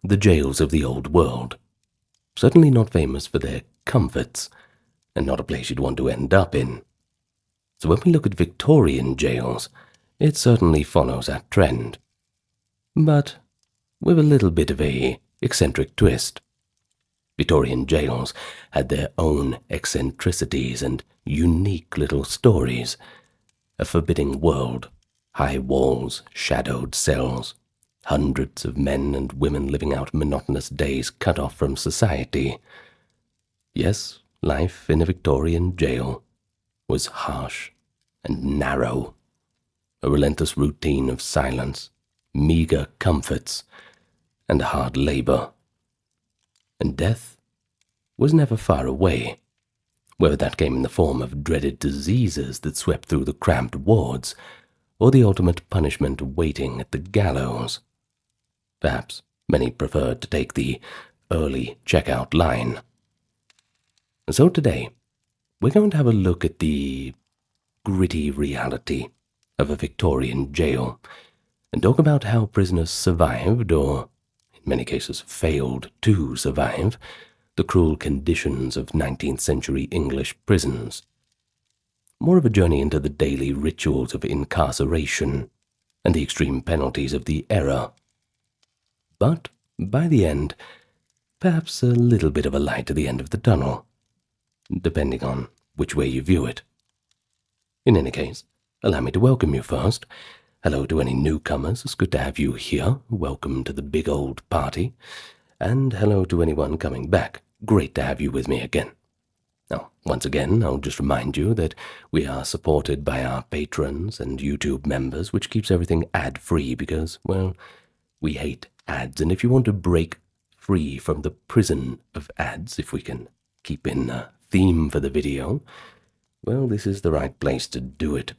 the jails of the old world. Certainly not famous for their comforts, and not a place you'd want to end up in. So when we look at Victorian jails, it certainly follows that trend. But with a little bit of a eccentric twist. Victorian jails had their own eccentricities and unique little stories. A forbidding world, high walls, shadowed cells, hundreds of men and women living out monotonous days cut off from society. Yes, life in a Victorian jail was harsh and narrow. A relentless routine of silence, meagre comforts, and hard labor. And death was never far away, whether that came in the form of dreaded diseases that swept through the cramped wards, or the ultimate punishment waiting at the gallows. Perhaps many preferred to take the early checkout line. So today, we're going to have a look at the gritty reality of a Victorian jail, and talk about how prisoners survived, or in many cases failed to survive, the cruel conditions of 19th century English prisons. More of a journey into the daily rituals of incarceration and the extreme penalties of the era. But by the end, perhaps a little bit of a light at the end of the tunnel, depending on which way you view it. In any case, allow me to welcome you first. Hello to any newcomers, it's good to have you here. Welcome to the big old party. And hello to anyone coming back. Great to have you with me again. Now, once again, I'll just remind you that we are supported by our patrons and YouTube members, which keeps everything ad-free because, well, we hate ads. And if you want to break free from the prison of ads, if we can keep in a theme for the video, well, this is the right place to do it.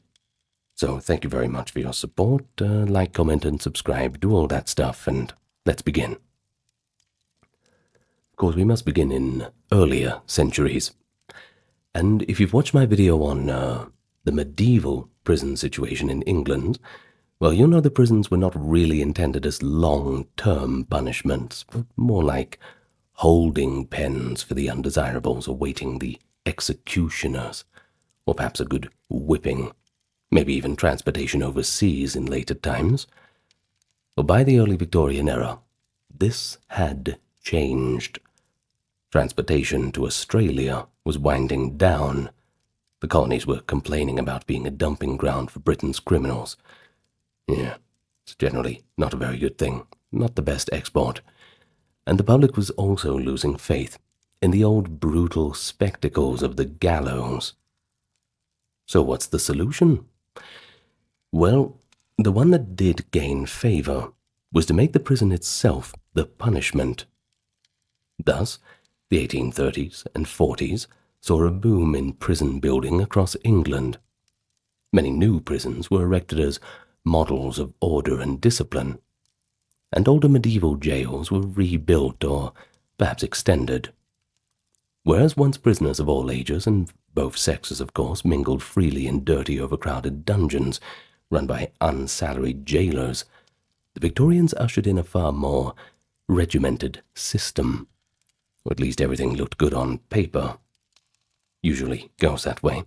So thank you very much for your support. Like, comment, and subscribe. Do all that stuff, and let's begin. Of course, we must begin in earlier centuries. And if you've watched my video on the medieval prison situation in England, well, you'll know the prisons were not really intended as long-term punishments, but more like holding pens for the undesirables awaiting the executioners, or perhaps a good whipping, maybe even transportation overseas in later times. Well, by the early Victorian era, this had changed. Transportation to Australia was winding down. The colonies were complaining about being a dumping ground for Britain's criminals. Yeah, it's generally not a very good thing, not the best export. And the public was also losing faith in the old brutal spectacles of the gallows. So what's the solution? Well, the one that did gain favor was to make the prison itself the punishment. Thus, the 1830s and 40s saw a boom in prison building across England. Many new prisons were erected as models of order and discipline, and older medieval jails were rebuilt or perhaps extended. Whereas once prisoners of all ages, and both sexes of course, mingled freely in dirty, overcrowded dungeons run by unsalaried jailers, the Victorians ushered in a far more regimented system. Or at least everything looked good on paper. Usually goes that way.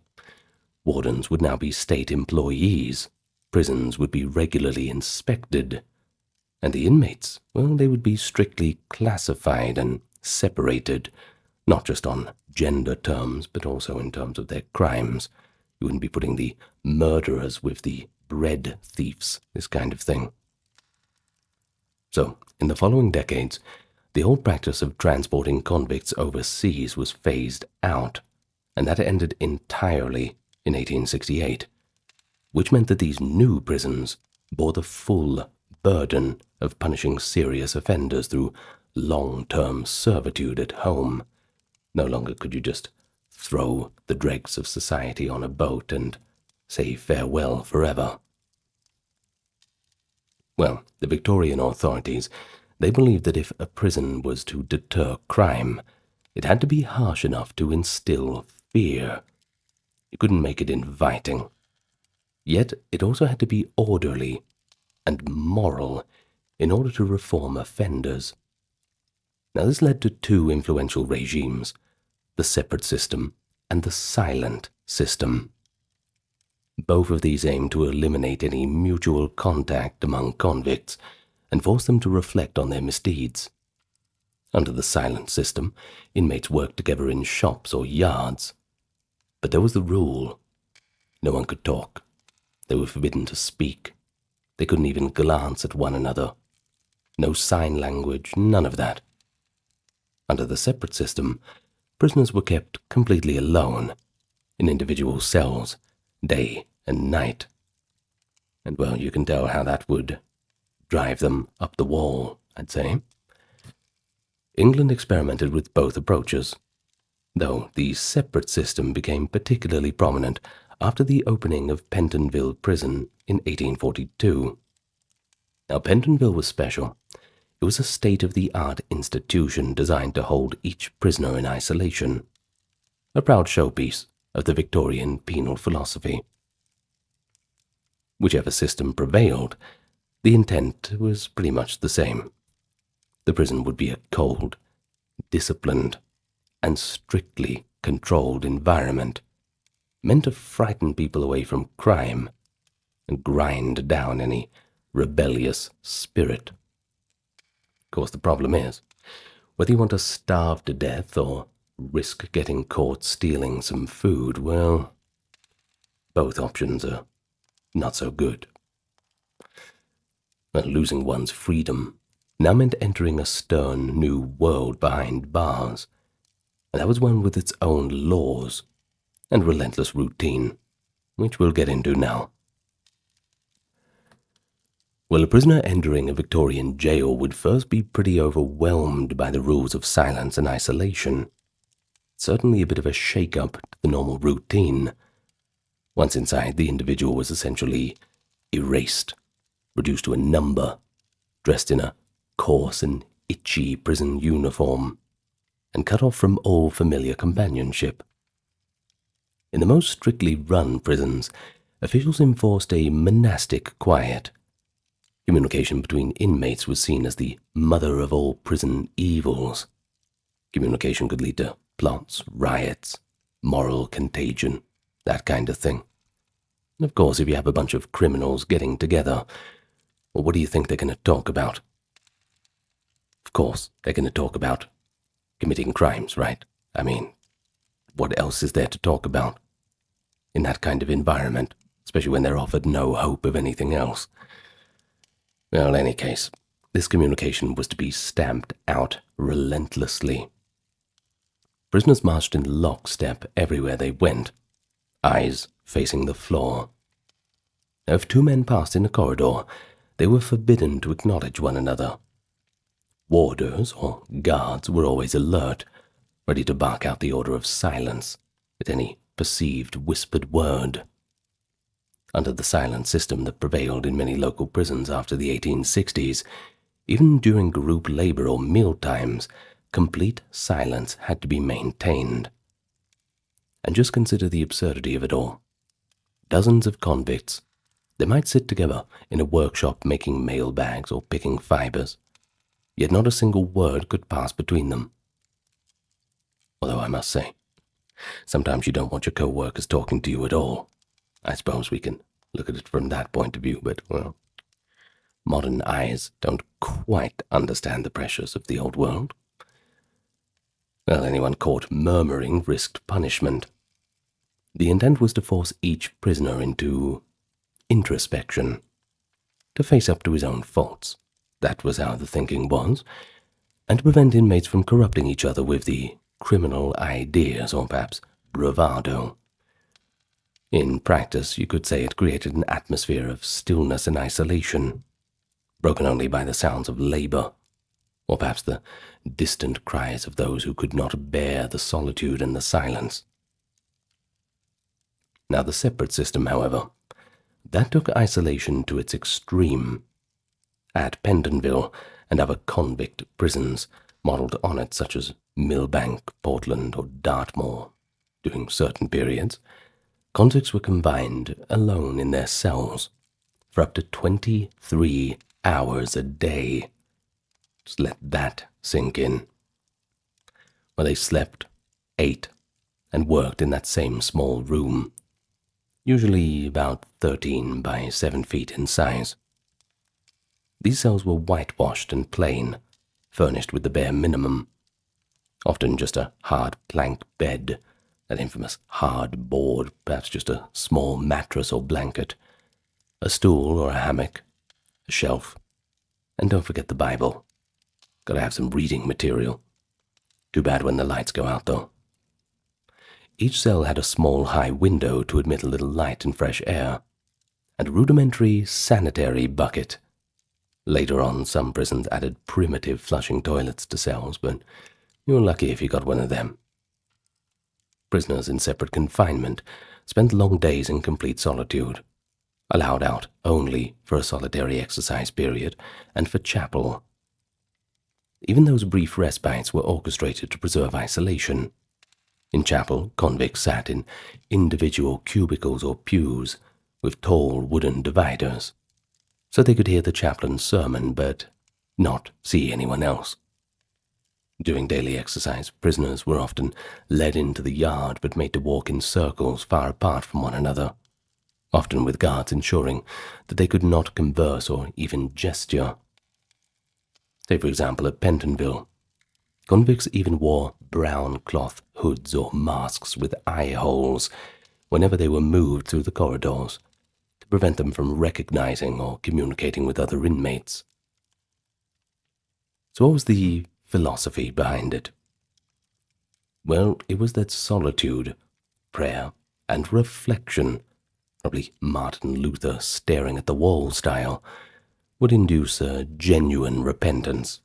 Wardens would now be state employees. Prisons would be regularly inspected. And the inmates, well, they would be strictly classified and separated, not just on gender terms, but also in terms of their crimes. You wouldn't be putting the murderers with the bread thieves, this kind of thing. So, in the following decades, the old practice of transporting convicts overseas was phased out, and that ended entirely in 1868, which meant that these new prisons bore the full burden of punishing serious offenders through long-term servitude at home. No longer could you just throw the dregs of society on a boat and say farewell forever. Well, the Victorian authorities, they believed that if a prison was to deter crime, it had to be harsh enough to instill fear. You couldn't make it inviting. Yet it also had to be orderly and moral in order to reform offenders Now this led to two influential regimes, the separate system and the silent system. Both of these aimed to eliminate any mutual contact among convicts and force them to reflect on their misdeeds. Under the silent system, inmates worked together in shops or yards. But there was the rule. No one could talk. They were forbidden to speak. They couldn't even glance at one another. No sign language, none of that. Under the separate system, prisoners were kept completely alone, in individual cells, day and night. And well, you can tell how that would drive them up the wall, I'd say. England experimented with both approaches, though the separate system became particularly prominent after the opening of Pentonville Prison in 1842. Now, Pentonville was special. It was a state-of-the-art institution designed to hold each prisoner in isolation, a proud showpiece of the Victorian penal philosophy. Whichever system prevailed, the intent was pretty much the same. The prison would be a cold, disciplined, and strictly controlled environment, meant to frighten people away from crime and grind down any rebellious spirit. Of course, the problem is, whether you want to starve to death or risk getting caught stealing some food, well, both options are not so good. But losing one's freedom now meant entering a stern new world behind bars, and that was one with its own laws and relentless routine, which we'll get into now. Well, a prisoner entering a Victorian jail would first be pretty overwhelmed by the rules of silence and isolation. Certainly a bit of a shake-up to the normal routine. Once inside, the individual was essentially erased, reduced to a number, dressed in a coarse and itchy prison uniform, and cut off from all familiar companionship. In the most strictly run prisons, officials enforced a monastic quiet. Communication between inmates was seen as the mother of all prison evils. Communication could lead to plots, riots, moral contagion, that kind of thing. And of course, if you have a bunch of criminals getting together, well, what do you think they're going to talk about? Of course, they're going to talk about committing crimes, right? I mean, what else is there to talk about in that kind of environment, especially when they're offered no hope of anything else? Well, in any case, this communication was to be stamped out relentlessly. Prisoners marched in lockstep everywhere they went, eyes facing the floor. Now, if two men passed in a corridor, they were forbidden to acknowledge one another. Warders or guards were always alert, ready to bark out the order of silence at any perceived whispered word. Under the silent system that prevailed in many local prisons after the 1860s, even during group labor or meal times, complete silence had to be maintained. And just consider the absurdity of it all. Dozens of convicts, they might sit together in a workshop making mailbags or picking fibers, yet not a single word could pass between them. Although I must say, sometimes you don't want your co-workers talking to you at all. I suppose we can look at it from that point of view, but, well, modern eyes don't quite understand the pressures of the old world. Well, anyone caught murmuring risked punishment. The intent was to force each prisoner into introspection, to face up to his own faults. That was how the thinking was, and to prevent inmates from corrupting each other with the criminal ideas or perhaps bravado. In practice, you could say it created an atmosphere of stillness and isolation, broken only by the sounds of labor, or perhaps the distant cries of those who could not bear the solitude and the silence. Now the separate system, however, that took isolation to its extreme. At Pentonville and other convict prisons modelled on it, such as Millbank, Portland, or Dartmoor, during certain periods, convicts were confined alone in their cells for up to 23 hours a day. Just let that sink in. where they slept, ate, and worked in that same small room, usually about 13 by 7 feet in size. These cells were whitewashed and plain, furnished with the bare minimum, often just a hard plank bed, that infamous hard board, perhaps just a small mattress or blanket, a stool or a hammock, a shelf, and don't forget the Bible. Gotta have some reading material. Too bad when the lights go out, though. Each cell had a small high window to admit a little light and fresh air, and a rudimentary sanitary bucket. Later on, some prisons added primitive flushing toilets to cells, but you were lucky if you got one of them. Prisoners in separate confinement spent long days in complete solitude, allowed out only for a solitary exercise period and for chapel. Even those brief respites were orchestrated to preserve isolation. In chapel, convicts sat in individual cubicles or pews with tall wooden dividers, so they could hear the chaplain's sermon but not see anyone else. During daily exercise, prisoners were often led into the yard but made to walk in circles far apart from one another, often with guards ensuring that they could not converse or even gesture. Say, for example, at Pentonville, convicts even wore brown cloth hoods or masks with eye holes whenever they were moved through the corridors to prevent them from recognizing or communicating with other inmates. So what was the philosophy behind it? Well, it was that solitude, prayer, and reflection, probably Martin Luther staring at the wall style, would induce a genuine repentance.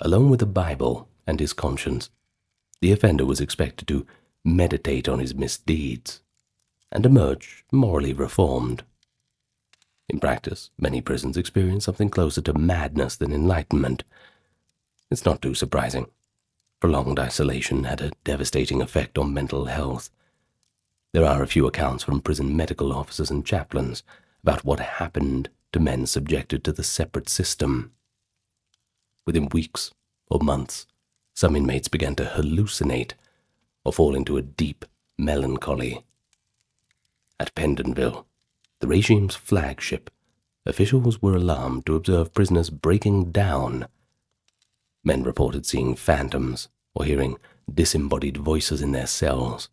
Along with the Bible and his conscience, the offender was expected to meditate on his misdeeds and emerge morally reformed. In practice, many prisons experience something closer to madness than enlightenment. It's not too surprising. Prolonged isolation had a devastating effect on mental health. There are a few accounts from prison medical officers and chaplains about what happened to men subjected to the separate system. Within weeks or months, some inmates began to hallucinate or fall into a deep melancholy. At Pentonville, the regime's flagship, officials were alarmed to observe prisoners breaking down. Men reported seeing phantoms or hearing disembodied voices in their cells.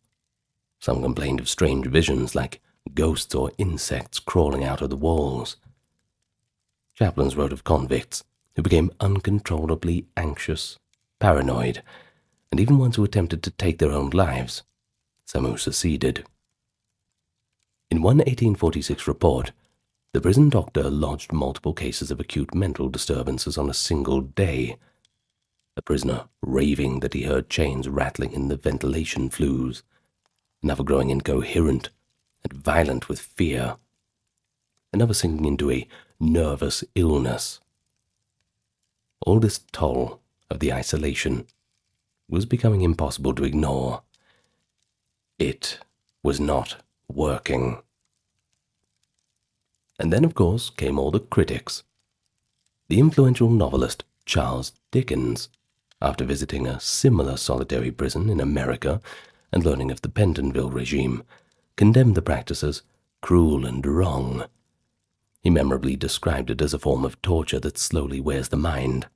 Some complained of strange visions like ghosts or insects crawling out of the walls. Chaplains wrote of convicts who became uncontrollably anxious, paranoid, and even ones who attempted to take their own lives, some who succeeded. In one 1846 report, the prison doctor lodged multiple cases of acute mental disturbances on a single day, a prisoner raving that he heard chains rattling in the ventilation flues, another growing incoherent and violent with fear, another sinking into a nervous illness. All this toll of the isolation was becoming impossible to ignore. It was not working. And then, of course, came all the critics. The influential novelist Charles Dickens, after visiting a similar solitary prison in America and learning of the Pentonville regime, condemned the practice as cruel and wrong. He memorably described it as a form of torture that slowly wears the mind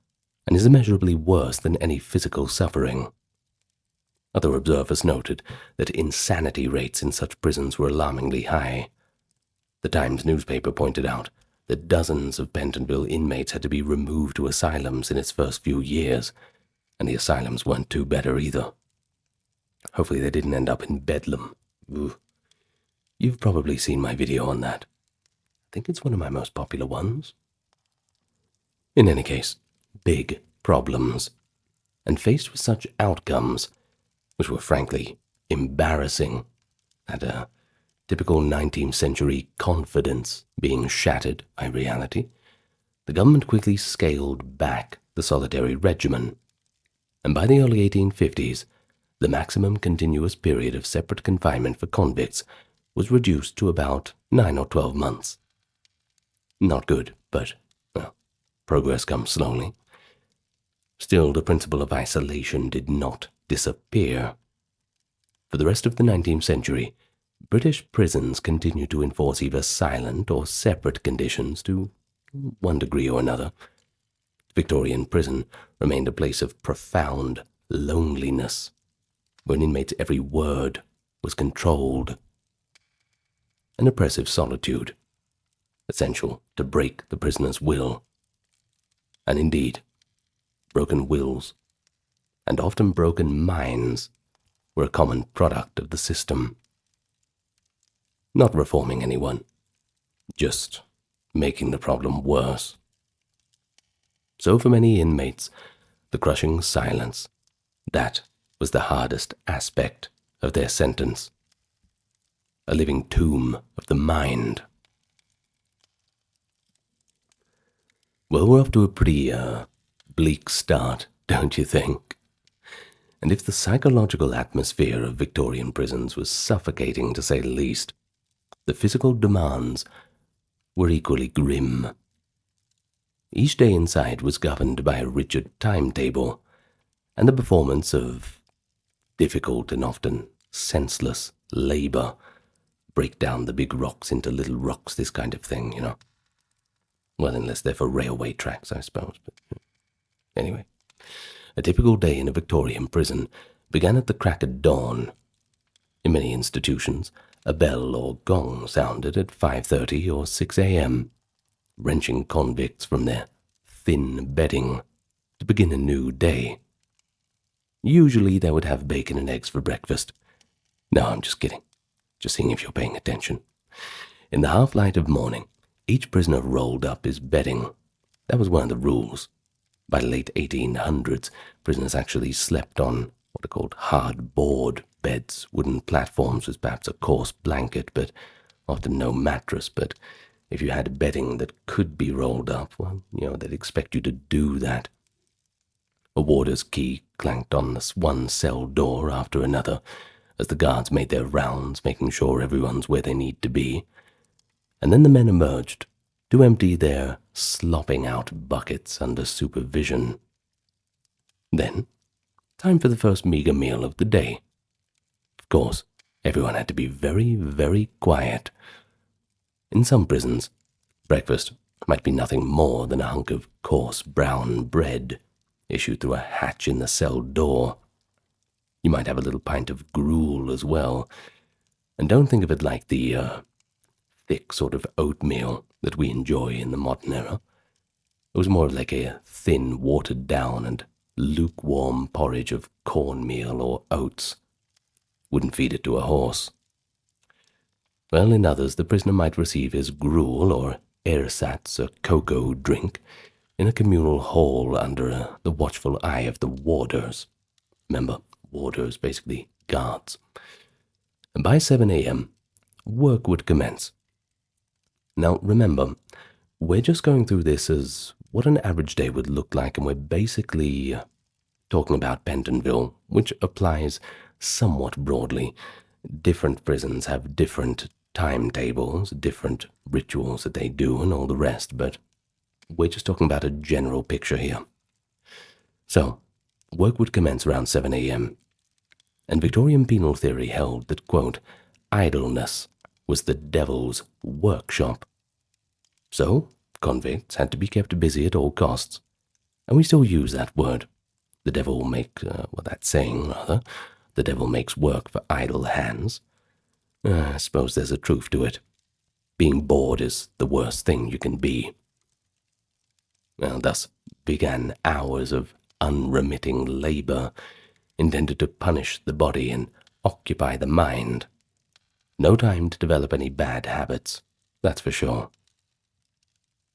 and is immeasurably worse than any physical suffering. Other observers noted that insanity rates in such prisons were alarmingly high. The Times newspaper pointed out that dozens of Pentonville inmates had to be removed to asylums in its first few years, and the asylums weren't too better either. Hopefully they didn't end up in Bedlam. Ooh. You've probably seen my video on that. I think it's one of my most popular ones. In any case, big problems. And faced with such outcomes, which were frankly embarrassing, and a typical 19th century confidence being shattered by reality, the government quickly scaled back the solitary regimen, and by the early 1850s, the maximum continuous period of separate confinement for convicts was reduced to about 9 or 12 months. Not good, but, well, progress comes slowly. Still, the principle of isolation did not disappear. For the rest of the 19th century, British prisons continued to enforce either silent or separate conditions to one degree or another. Victorian prison remained a place of profound loneliness, where an inmate's every word was controlled. An oppressive solitude, essential to break the prisoner's will. And indeed, broken wills, and often broken minds, were a common product of the system. Not reforming anyone, just making the problem worse. So for many inmates, the crushing silence, that was the hardest aspect of their sentence. A living tomb of the mind. Well, we're off to a pretty bleak start, don't you think? And if the psychological atmosphere of Victorian prisons was suffocating, to say the least, the physical demands were equally grim. Each day inside was governed by a rigid timetable, and the performance of difficult and often senseless labor. Break down the big rocks into little rocks, this kind of thing, you know. Well, unless they're for railway tracks, I suppose. But anyway, a typical day in a Victorian prison began at the crack of dawn. In many institutions, a bell or gong sounded at 5:30 or 6 a.m., wrenching convicts from their thin bedding to begin a new day. Usually they would have bacon and eggs for breakfast. No, I'm just kidding. Just seeing if you're paying attention. In the half-light of morning, each prisoner rolled up his bedding. That was one of the rules. By the late 1800s, prisoners actually slept on what are called hard board beds, wooden platforms with perhaps a coarse blanket, but often no mattress. But if you had bedding that could be rolled up, well, they'd expect you to do that. A warder's key clanked on this one cell door after another, as the guards made their rounds, making sure everyone's where they need to be. And then the men emerged to empty their slopping-out buckets under supervision. Then, time for the first meager meal of the day. Of course, everyone had to be very, very quiet. In some prisons, breakfast might be nothing more than a hunk of coarse brown bread issued through a hatch in the cell door. You might have a little pint of gruel as well, and don't think of it like the thick sort of oatmeal that we enjoy in the modern era. It was more like a thin, watered-down and lukewarm porridge of cornmeal or oats. Wouldn't feed it to a horse. Well, in others, the prisoner might receive his gruel or ersatz, a cocoa drink, in a communal hall under the watchful eye of the warders. Remember, warders, basically guards. And by 7 a.m., work would commence. Now, remember, we're just going through this as what an average day would look like, and we're basically talking about Pentonville, which applies somewhat broadly. Different prisons have different timetables, different rituals that they do, and all the rest, but we're just talking about a general picture here. So, work would commence around 7 a.m., and Victorian penal theory held that, quote, idleness was the devil's workshop. So, convicts had to be kept busy at all costs, and we still use that word. The devil that saying, rather, the devil makes work for idle hands. I suppose there's a truth to it. Being bored is the worst thing you can be. Well, thus began hours of unremitting labor, intended to punish the body and occupy the mind. No time to develop any bad habits, that's for sure.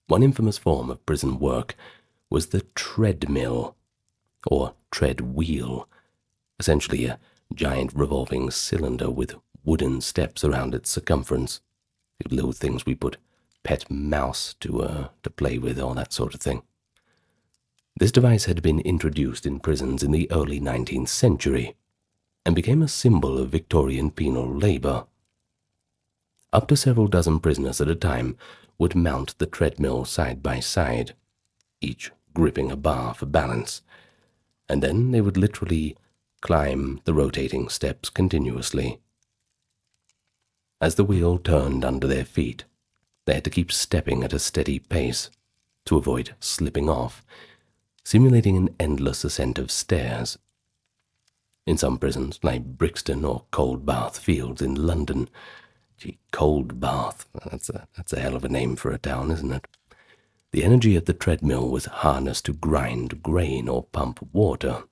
One infamous form of prison work was the treadmill, or tread wheel, essentially a giant revolving cylinder with wooden steps around its circumference. Little things we put pet mouse to play with, all that sort of thing. This device had been introduced in prisons in the early 19th century and became a symbol of Victorian penal labor. Up to several dozen prisoners at a time would mount the treadmill side by side, each gripping a bar for balance, and then they would literally climb the rotating steps continuously. As the wheel turned under their feet, they had to keep stepping at a steady pace to avoid slipping off, simulating an endless ascent of stairs. In some prisons, like Brixton or Cold Bath Fields in London, Cold Bath, that's a hell of a name for a town, isn't it? The energy of the treadmill was harnessed to grind grain or pump water.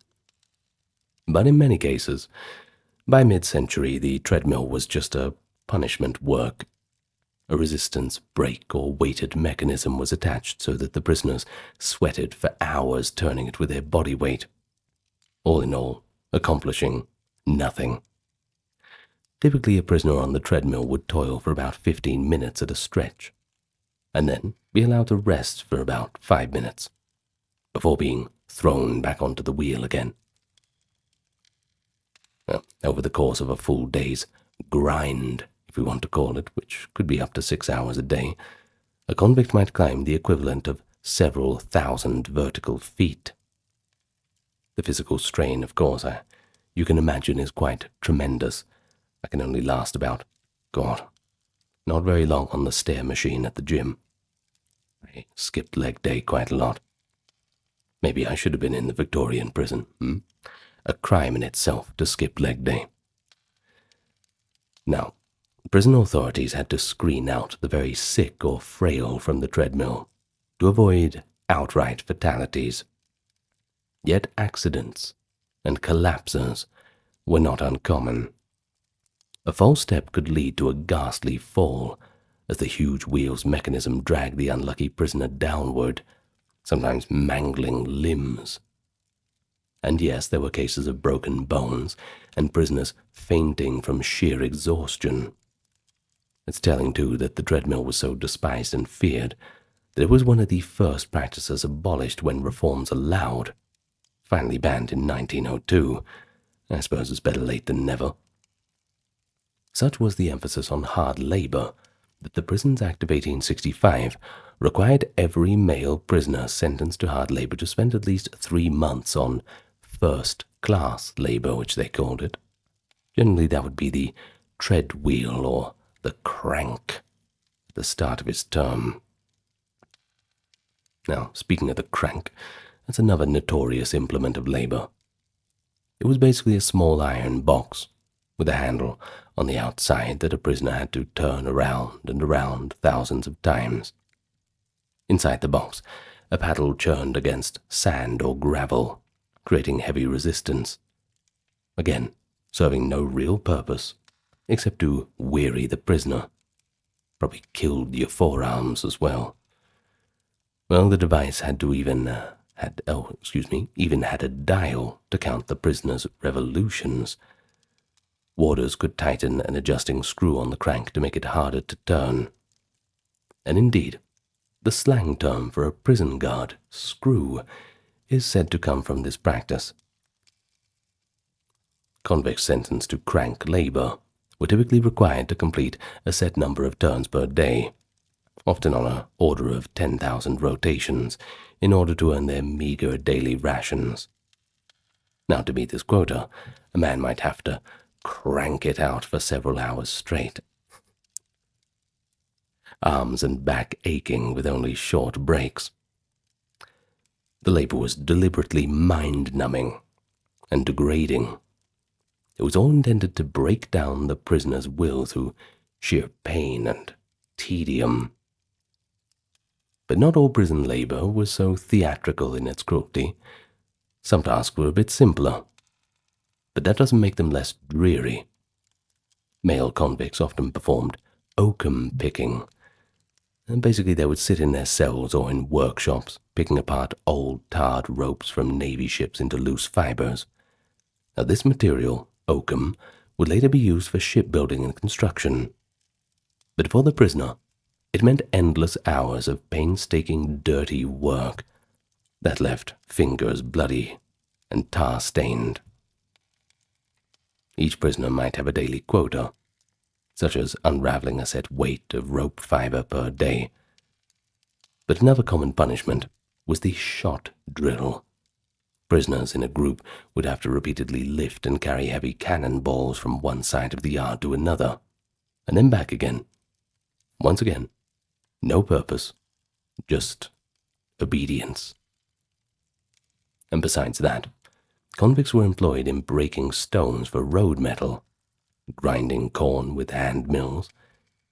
But in many cases, by mid-century, the treadmill was just a punishment work. A resistance brake or weighted mechanism was attached so that the prisoners sweated for hours turning it with their body weight. All in all, accomplishing nothing. Typically, a prisoner on the treadmill would toil for about 15 minutes at a stretch, and then be allowed to rest for about 5 minutes, before being thrown back onto the wheel again. Over the course of a full day's grind, if we want to call it, which could be up to 6 hours a day, a convict might climb the equivalent of several thousand vertical feet. The physical strain, of course, you can imagine, is quite tremendous. I can only last about, not very long on the stair machine at the gym. I skipped leg day quite a lot. Maybe I should have been in the Victorian prison. A crime in itself to skip leg day. Now, prison authorities had to screen out the very sick or frail from the treadmill to avoid outright fatalities. Yet accidents and collapses were not uncommon. A false step could lead to a ghastly fall as the huge wheel's mechanism dragged the unlucky prisoner downward, sometimes mangling limbs. And yes, there were cases of broken bones and prisoners fainting from sheer exhaustion. It's telling, too, that the treadmill was so despised and feared that it was one of the first practices abolished when reforms allowed, finally banned in 1902. I suppose it's better late than never. Such was the emphasis on hard labor that the Prisons Act of 1865 required every male prisoner sentenced to hard labor to spend at least 3 months on first-class labor, which they called it. Generally, that would be the tread wheel or the crank at the start of his term. Now, speaking of the crank, that's another notorious implement of labor. It was basically a small iron box with a handle on the outside that a prisoner had to turn around and around thousands of times. Inside the box, a paddle churned against sand or gravel, creating heavy resistance. Again, serving no real purpose, except to weary the prisoner. Probably killed your forearms as well. Well, the device had to even had a dial to count the prisoner's revolutions. Warders could tighten an adjusting screw on the crank to make it harder to turn. And indeed, the slang term for a prison guard, screw, is said to come from this practice. Convicts sentenced to crank labor were typically required to complete a set number of turns per day, often on an order of 10,000 rotations, in order to earn their meager daily rations. Now, to meet this quota, a man might have to crank it out for several hours straight. Arms and back aching with only short breaks. The labor was deliberately mind-numbing and degrading. It was all intended to break down the prisoner's will through sheer pain and tedium. But not all prison labor was so theatrical in its cruelty. Some tasks were a bit simpler, but that doesn't make them less dreary. Male convicts often performed oakum picking, and basically they would sit in their cells or in workshops, picking apart old tarred ropes from Navy ships into loose fibers. Now, this material, oakum, would later be used for shipbuilding and construction. But for the prisoner, it meant endless hours of painstaking, dirty work that left fingers bloody and tar-stained. Each prisoner might have a daily quota, such as unraveling a set weight of rope fiber per day. But another common punishment was the shot drill. Prisoners in a group would have to repeatedly lift and carry heavy cannonballs from one side of the yard to another, and then back again. Once again, no purpose, just obedience. And besides that, convicts were employed in breaking stones for road metal, grinding corn with hand mills,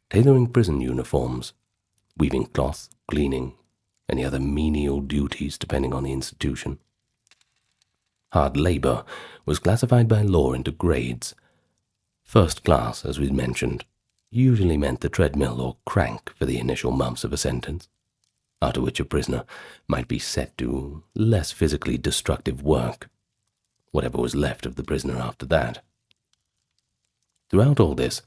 tailoring prison uniforms, weaving cloth, cleaning, any other menial duties depending on the institution. Hard labor was classified by law into grades. First class, as we mentioned, usually meant the treadmill or crank for the initial months of a sentence, after which a prisoner might be set to less physically destructive work, whatever was left of the prisoner after that. Throughout all this,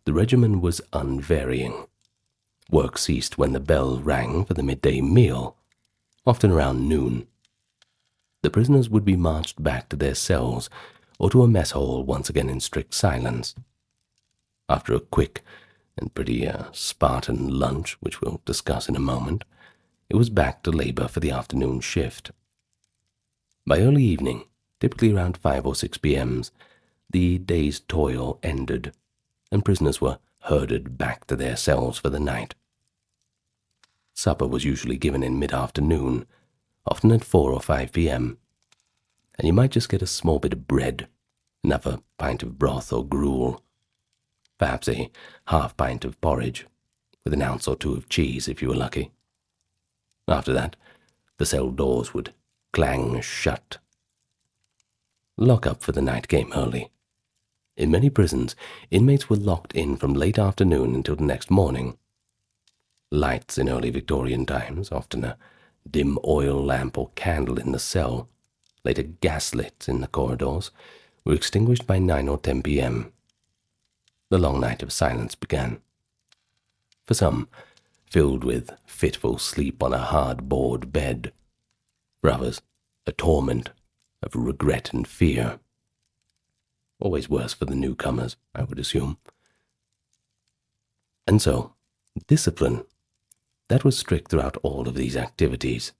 the regimen was unvarying. Work ceased when the bell rang for the midday meal, often around noon. The prisoners would be marched back to their cells or to a mess hall once again in strict silence. After a quick and pretty Spartan lunch, which we'll discuss in a moment, it was back to labor for the afternoon shift. By early evening, typically around 5 or 6 p.m., the day's toil ended, and prisoners were herded back to their cells for the night. Supper was usually given in mid-afternoon, often at 4 or 5 p.m., and you might just get a small bit of bread, another pint of broth or gruel, perhaps a half pint of porridge, with an ounce or two of cheese if you were lucky. After that, the cell doors would clang shut. Lock-up for the night came early. In many prisons, inmates were locked in from late afternoon until the next morning. Lights in early Victorian times, often a dim oil lamp or candle in the cell, later gaslit in the corridors, were extinguished by 9 or 10 p.m. The long night of silence began. For some, filled with fitful sleep on a hard-board bed. For others, a torment of regret and fear. Always worse for the newcomers, I would assume. And so, discipline, that was strict throughout all of these activities.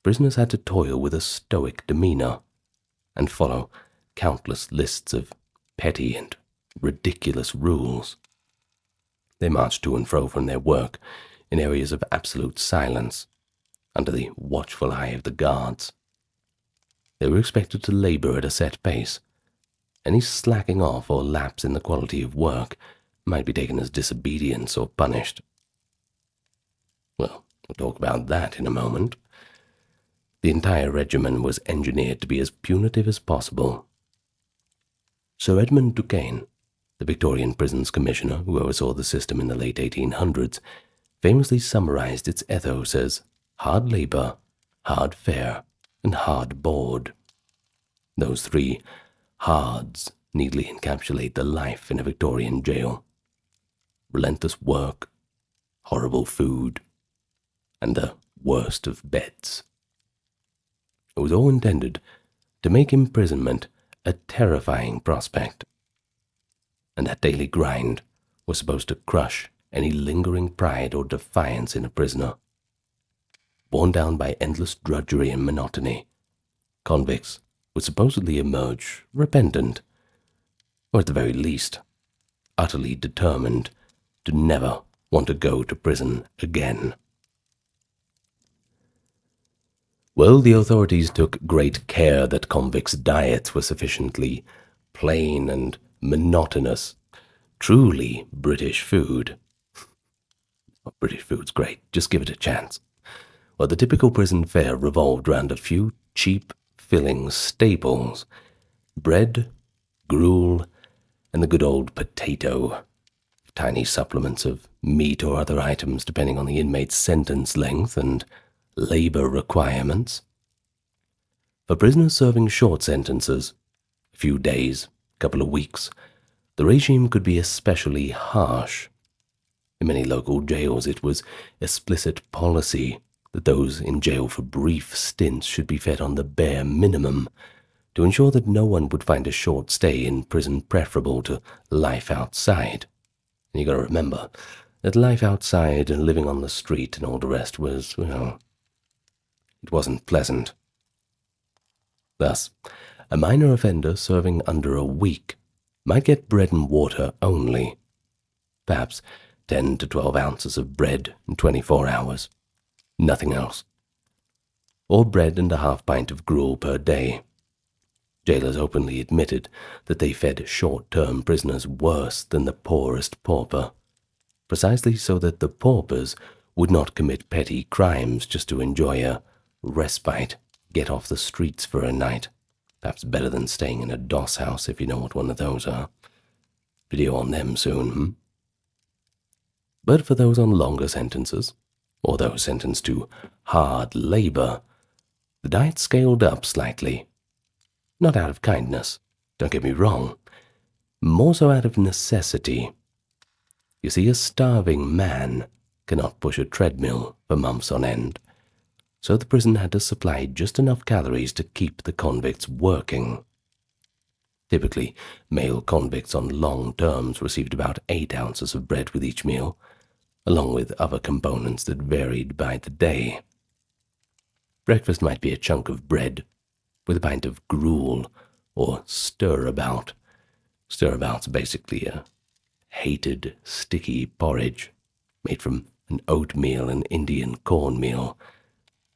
Prisoners had to toil with a stoic demeanor and follow countless lists of petty and ridiculous rules. They marched to and fro from their work in areas of absolute silence, under the watchful eye of the guards. They were expected to labor at a set pace. Any slacking off or lapse in the quality of work might be taken as disobedience or punished. Well, we'll talk about that in a moment. The entire regimen was engineered to be as punitive as possible. Sir Edmund, the Victorian Prisons Commissioner who oversaw the system in the late 1800s, famously summarized its ethos as hard labor, hard fare, and hard board. Those three hards neatly encapsulate the life in a Victorian jail. Relentless work, horrible food, and the worst of beds. It was all intended to make imprisonment a terrifying prospect, and that daily grind was supposed to crush any lingering pride or defiance in a prisoner. Worn down by endless drudgery and monotony, convicts would supposedly emerge repentant, or at the very least, utterly determined to never want to go to prison again. Well, the authorities took great care that convicts' diets were sufficiently plain and monotonous, truly British food. Well, British food's great, just give it a chance. Well, the typical prison fare revolved around a few cheap, filling staples: bread, gruel, and the good old potato. Tiny supplements of meat or other items depending on the inmate's sentence length and labor requirements. For prisoners serving short sentences, a few days, a couple of weeks, the regime could be especially harsh. In many local jails, it was explicit policy that those in jail for brief stints should be fed on the bare minimum to ensure that no one would find a short stay in prison preferable to life outside. And you got to remember that life outside and living on the street and all the rest was, well, it wasn't pleasant. Thus, a minor offender serving under a week might get bread and water only, perhaps 10 to 12 ounces of bread in 24 hours, nothing else, or bread and a half pint of gruel per day. Jailers openly admitted that they fed short-term prisoners worse than the poorest pauper, precisely so that the paupers would not commit petty crimes just to enjoy a respite, get off the streets for a night. Perhaps better than staying in a doss house, if you know what one of those are. Video on them soon, But for those on longer sentences, or those sentenced to hard labor, the diet scaled up slightly. Not out of kindness, don't get me wrong, more so out of necessity. You see, a starving man cannot push a treadmill for months on end, so the prison had to supply just enough calories to keep the convicts working. Typically, male convicts on long terms received about 8 ounces of bread with each meal, along with other components that varied by the day. Breakfast might be a chunk of bread with a pint of gruel or stir-about. Stir-about's basically a hated, sticky porridge made from an oatmeal and Indian cornmeal.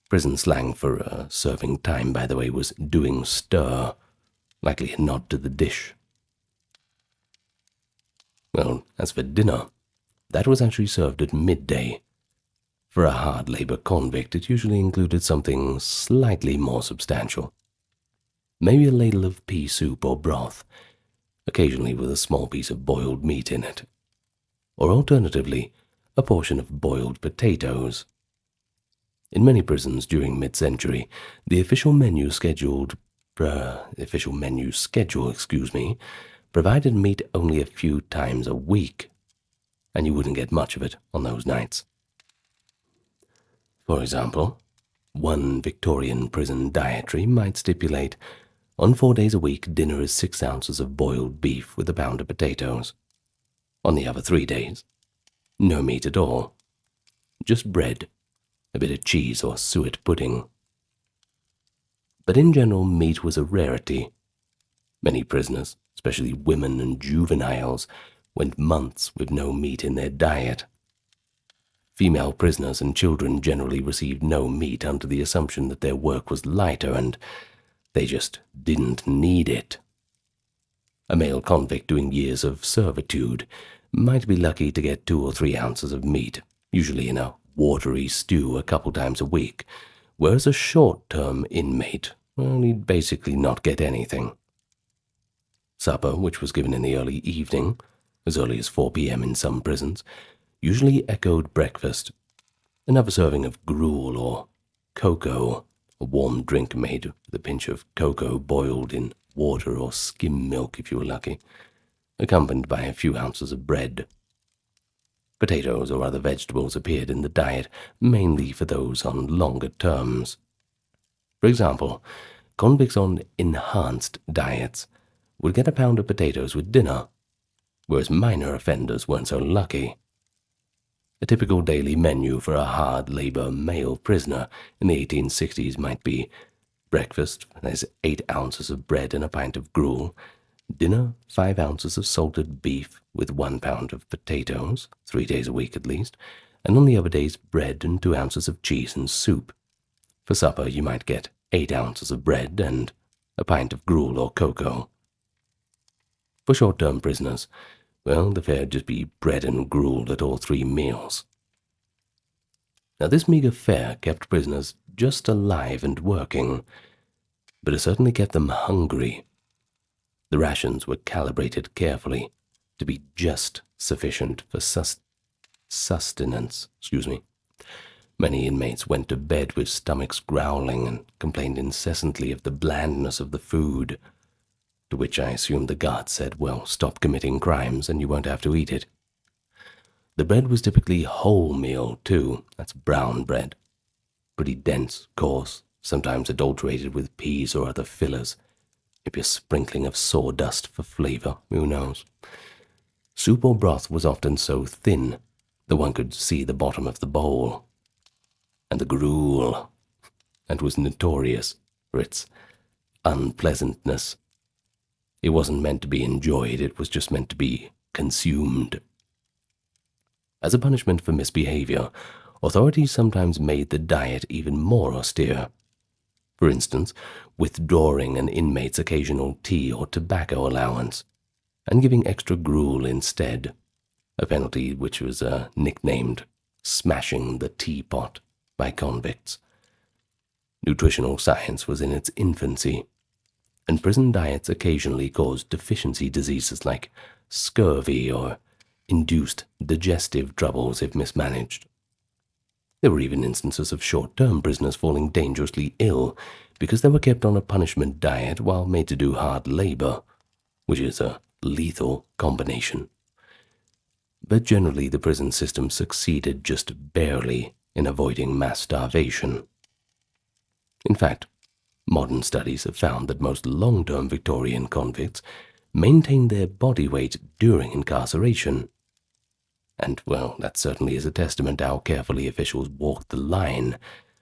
Prison slang for serving time, by the way, was doing stir, likely a nod to the dish. Well, as for dinner, that was actually served at midday. For a hard labor convict, it usually included something slightly more substantial. Maybe a ladle of pea soup or broth, occasionally with a small piece of boiled meat in it. Or alternatively, a portion of boiled potatoes. In many prisons during mid-century, the official menu schedule, provided meat only a few times a week, and you wouldn't get much of it on those nights. For example, one Victorian prison dietary might stipulate, on 4 days a week, dinner is 6 ounces of boiled beef with a pound of potatoes. On the other 3 days, no meat at all, just bread, a bit of cheese or suet pudding. But in general, meat was a rarity. Many prisoners, especially women and juveniles, went months with no meat in their diet. Female prisoners and children generally received no meat under the assumption that their work was lighter and they just didn't need it. A male convict doing years of servitude might be lucky to get 2 or 3 ounces of meat, usually in a watery stew a couple times a week, whereas a short-term inmate, well, he'd basically not get anything. Supper, which was given in the early evening, as early as 4 p.m. in some prisons, usually echoed breakfast. Another serving of gruel or cocoa, a warm drink made with a pinch of cocoa boiled in water or skim milk if you were lucky, accompanied by a few ounces of bread. Potatoes or other vegetables appeared in the diet, mainly for those on longer terms. For example, convicts on enhanced diets would get a pound of potatoes with dinner, whereas minor offenders weren't so lucky. A typical daily menu for a hard labor male prisoner in the 1860s might be breakfast, there's 8 ounces of bread and a pint of gruel, dinner, 5 ounces of salted beef with 1 pound of potatoes, 3 days a week at least, and on the other days bread and 2 ounces of cheese and soup. For supper you might get 8 ounces of bread and a pint of gruel or cocoa. For short-term prisoners, well, the fare would just be bread and gruel at all 3 meals. Now this meagre fare kept prisoners just alive and working, but it certainly kept them hungry. The rations were calibrated carefully to be just sufficient for sustenance. Many inmates went to bed with stomachs growling and complained incessantly of the blandness of the food, to which I assume the guards said, well, stop committing crimes and you won't have to eat it. The bread was typically wholemeal too, that's brown bread. Pretty dense, coarse, sometimes adulterated with peas or other fillers. Maybe a sprinkling of sawdust for flavor, who knows. Soup or broth was often so thin that one could see the bottom of the bowl. And the gruel, and was notorious for its unpleasantness. It wasn't meant to be enjoyed, it was just meant to be consumed. As a punishment for misbehavior, authorities sometimes made the diet even more austere. For instance, withdrawing an inmate's occasional tea or tobacco allowance, and giving extra gruel instead, a penalty which was nicknamed smashing the teapot by convicts. Nutritional science was in its infancy, and prison diets occasionally caused deficiency diseases like scurvy or induced digestive troubles if mismanaged. There were even instances of short-term prisoners falling dangerously ill because they were kept on a punishment diet while made to do hard labor, which is a lethal combination. But generally the prison system succeeded just barely in avoiding mass starvation. In fact, modern studies have found that most long-term Victorian convicts maintained their body weight during incarceration. And, well, that certainly is a testament to how carefully officials walked the line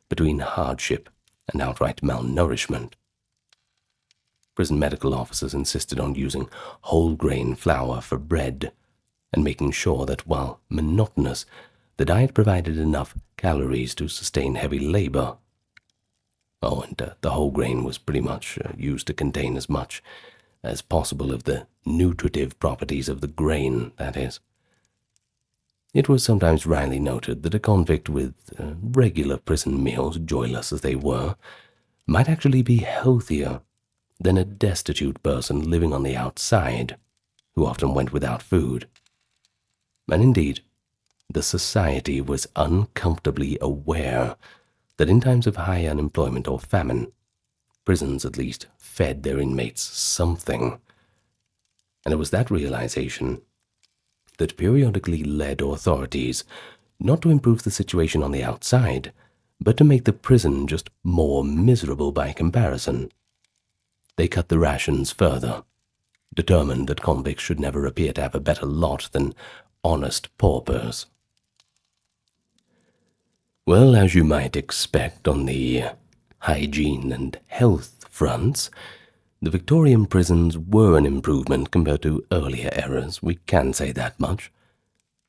between hardship and outright malnourishment. Prison medical officers insisted on using whole-grain flour for bread and making sure that, while monotonous, the diet provided enough calories to sustain heavy labor. Oh, and the whole grain was pretty much used to contain as much as possible of the nutritive properties of the grain, that is. It was sometimes wryly noted that a convict with regular prison meals, joyless as they were, might actually be healthier than a destitute person living on the outside, who often went without food. And indeed, the society was uncomfortably aware that in times of high unemployment or famine, prisons at least fed their inmates something. And it was that realization that periodically led authorities not to improve the situation on the outside, but to make the prison just more miserable by comparison. They cut the rations further, determined that convicts should never appear to have a better lot than honest paupers. Well, as you might expect on the hygiene and health fronts, the Victorian prisons were an improvement compared to earlier eras, we can say that much.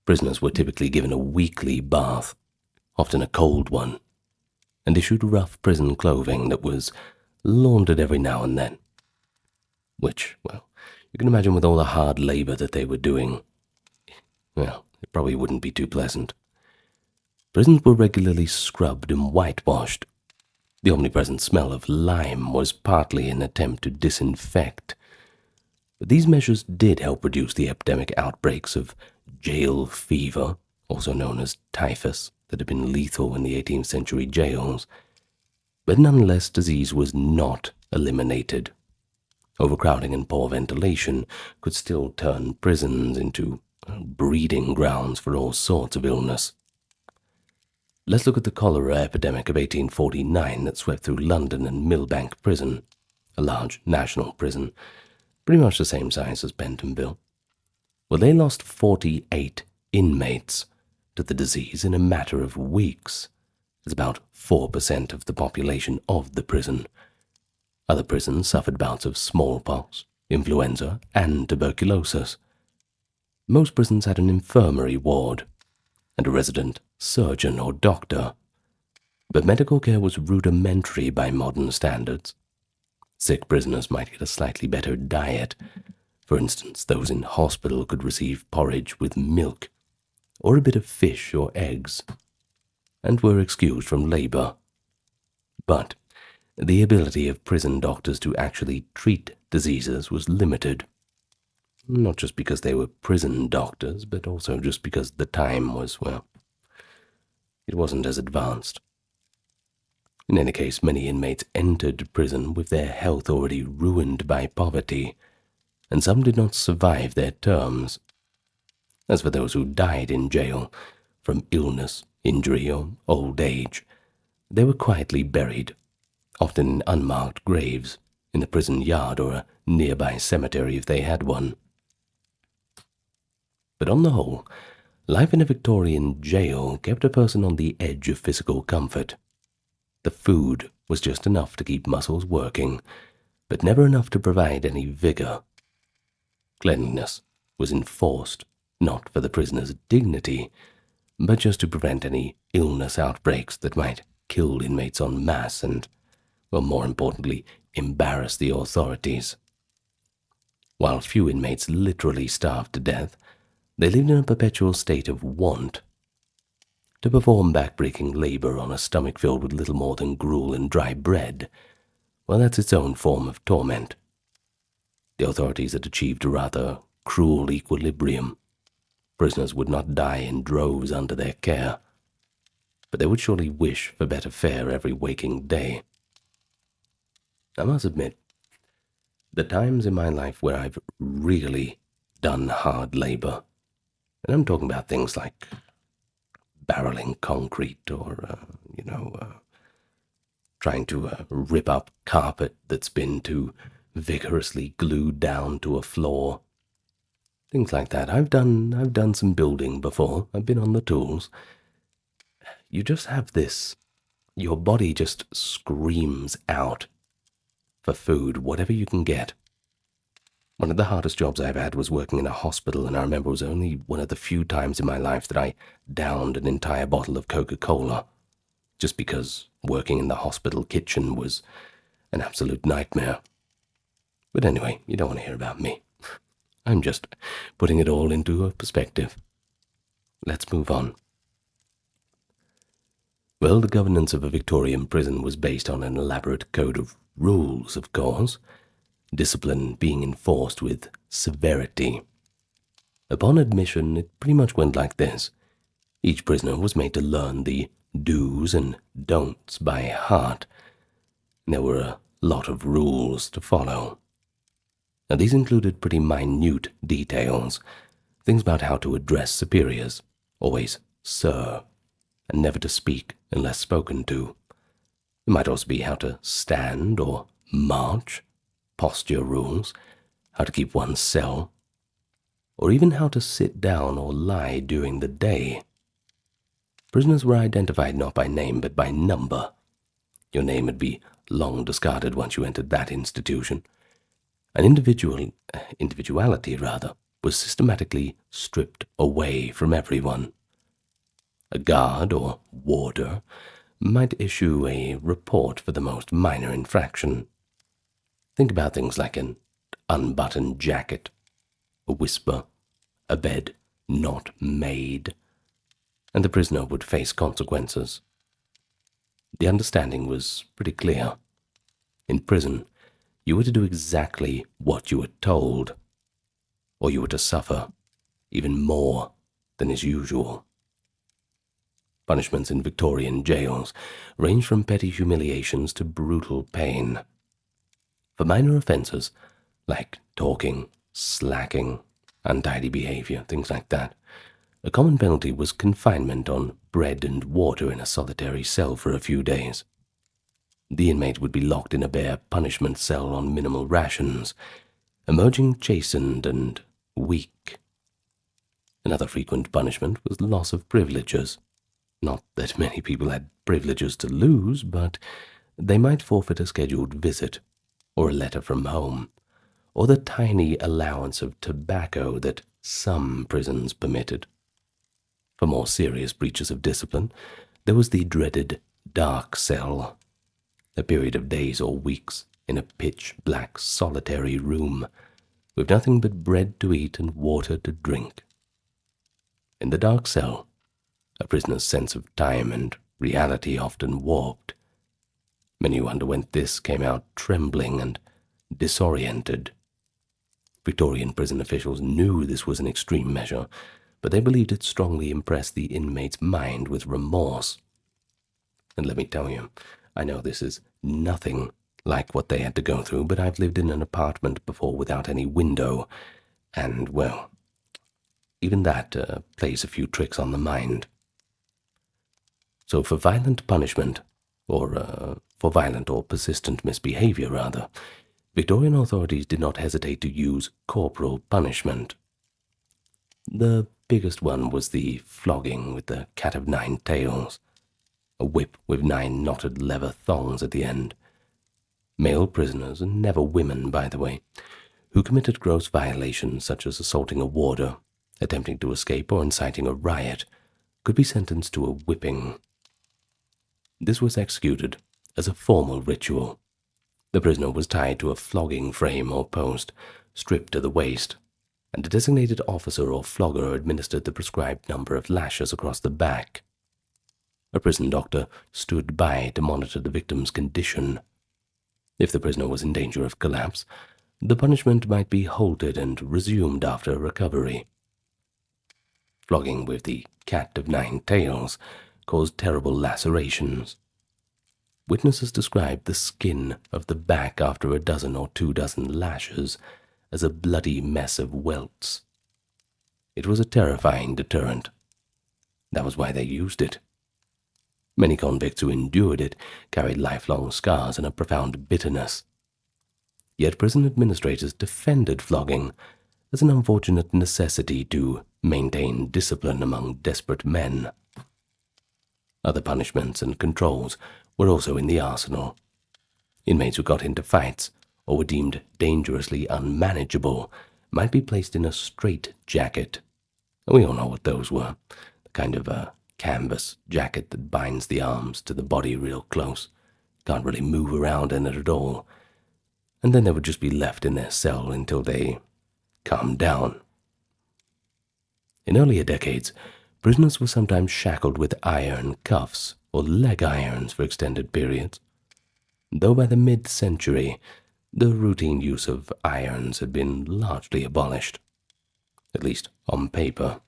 Prisoners were typically given a weekly bath, often a cold one, and issued rough prison clothing that was laundered every now and then. Which, well, you can imagine with all the hard labor that they were doing, well, it probably wouldn't be too pleasant. Prisons were regularly scrubbed and whitewashed. The omnipresent smell of lime was partly an attempt to disinfect. But these measures did help reduce the epidemic outbreaks of jail fever, also known as typhus, that had been lethal in the 18th century jails. But nonetheless, disease was not eliminated. Overcrowding and poor ventilation could still turn prisons into breeding grounds for all sorts of illness. Let's look at the cholera epidemic of 1849 that swept through London and Millbank Prison, a large national prison, pretty much the same size as Pentonville. Well, they lost 48 inmates to the disease in a matter of weeks. It's about 4% of the population of the prison. Other prisons suffered bouts of smallpox, influenza, and tuberculosis. Most prisons had an infirmary ward and a resident surgeon or doctor, but medical care was rudimentary by modern standards. Sick prisoners might get a slightly better diet. For instance, those in hospital could receive porridge with milk, or a bit of fish or eggs, and were excused from labor. But the ability of prison doctors to actually treat diseases was limited, not just because they were prison doctors, but also just because the time was, well, it wasn't as advanced. In any case, many inmates entered prison with their health already ruined by poverty, and some did not survive their terms. As for those who died in jail from illness, injury, or old age, they were quietly buried, often in unmarked graves, in the prison yard or a nearby cemetery if they had one. But on the whole, life in a Victorian jail kept a person on the edge of physical comfort. The food was just enough to keep muscles working, but never enough to provide any vigor. Cleanliness was enforced, not for the prisoner's dignity, but just to prevent any illness outbreaks that might kill inmates en masse and, well, more importantly, embarrass the authorities. While few inmates literally starved to death, they lived in a perpetual state of want. To perform back-breaking labor on a stomach filled with little more than gruel and dry bread, well, that's its own form of torment. The authorities had achieved a rather cruel equilibrium. Prisoners would not die in droves under their care, but they would surely wish for better fare every waking day. I must admit, the times in my life where I've really done hard labor, and I'm talking about things like barreling concrete or, trying to rip up carpet that's been too vigorously glued down to a floor. Things like that. I've done some building before. I've been on the tools. You just have this. Your body just screams out for food, whatever you can get. One of the hardest jobs I've had was working in a hospital, and I remember it was only one of the few times in my life that I downed an entire bottle of Coca-Cola, just because working in the hospital kitchen was an absolute nightmare. But anyway, you don't want to hear about me. I'm just putting it all into a perspective. Let's move on. Well, the governance of a Victorian prison was based on an elaborate code of rules, of course, discipline being enforced with severity. Upon admission, it pretty much went like this. Each prisoner was made to learn the do's and don'ts by heart. There were a lot of rules to follow. Now, these included pretty minute details, things about how to address superiors, always sir, and never to speak unless spoken to. It might also be how to stand or march, posture rules, how to keep one's cell, or even how to sit down or lie during the day. Prisoners were identified not by name but by number. Your name would be long discarded once you entered that institution. An individuality was systematically stripped away from everyone. A guard or warder might issue a report for the most minor infraction. Think about things like an unbuttoned jacket, a whisper, a bed not made, and the prisoner would face consequences. The understanding was pretty clear. In prison, you were to do exactly what you were told, or you were to suffer even more than is usual. Punishments in Victorian jails range from petty humiliations to brutal pain. For minor offences, like talking, slacking, untidy behaviour, things like that, a common penalty was confinement on bread and water in a solitary cell for a few days. The inmate would be locked in a bare punishment cell on minimal rations, emerging chastened and weak. Another frequent punishment was loss of privileges. Not that many people had privileges to lose, but they might forfeit a scheduled visit, or a letter from home, or the tiny allowance of tobacco that some prisons permitted. For more serious breaches of discipline, there was the dark cell, a period of days or weeks in a pitch-black solitary room, with nothing but bread to eat and water to drink. In the dark cell, a prisoner's sense of time and reality often warped. Many who underwent this came out trembling and disoriented. Victorian prison officials knew this was an extreme measure, but they believed it strongly impressed the inmate's mind with remorse. And let me tell you, I know this is nothing like what they had to go through, but I've lived in an apartment before without any window, and, well, even that plays a few tricks on the mind. So for violent punishment, or for violent or persistent misbehavior, rather, Victorian authorities did not hesitate to use corporal punishment. The biggest one was the flogging with the cat of nine tails, a whip with 9 knotted leather thongs at the end. Male prisoners, and never women, by the way, who committed gross violations such as assaulting a warder, attempting to escape, or inciting a riot, could be sentenced to a whipping. This was executed as a formal ritual. The prisoner was tied to a flogging frame or post, stripped to the waist, and a designated officer or flogger administered the prescribed number of lashes across the back. A prison doctor stood by to monitor the victim's condition. If the prisoner was in danger of collapse, the punishment might be halted and resumed after recovery. Flogging with the cat of nine tails caused terrible lacerations. Witnesses described the skin of the back after a dozen or 24 lashes as a bloody mess of welts. It was a terrifying deterrent. That was why they used it. Many convicts who endured it carried lifelong scars and a profound bitterness. Yet prison administrators defended flogging as an unfortunate necessity to maintain discipline among desperate men. Other punishments and controls were also in the arsenal. Inmates who got into fights or were deemed dangerously unmanageable might be placed in a straitjacket. We all know what those were, the kind of canvas jacket that binds the arms to the body real close. Can't really move around in it at all. And then they would just be left in their cell until they calmed down. In earlier decades, prisoners were sometimes shackled with iron cuffs or leg irons for extended periods, though by the mid-century, the routine use of irons had been largely abolished, at least on paper.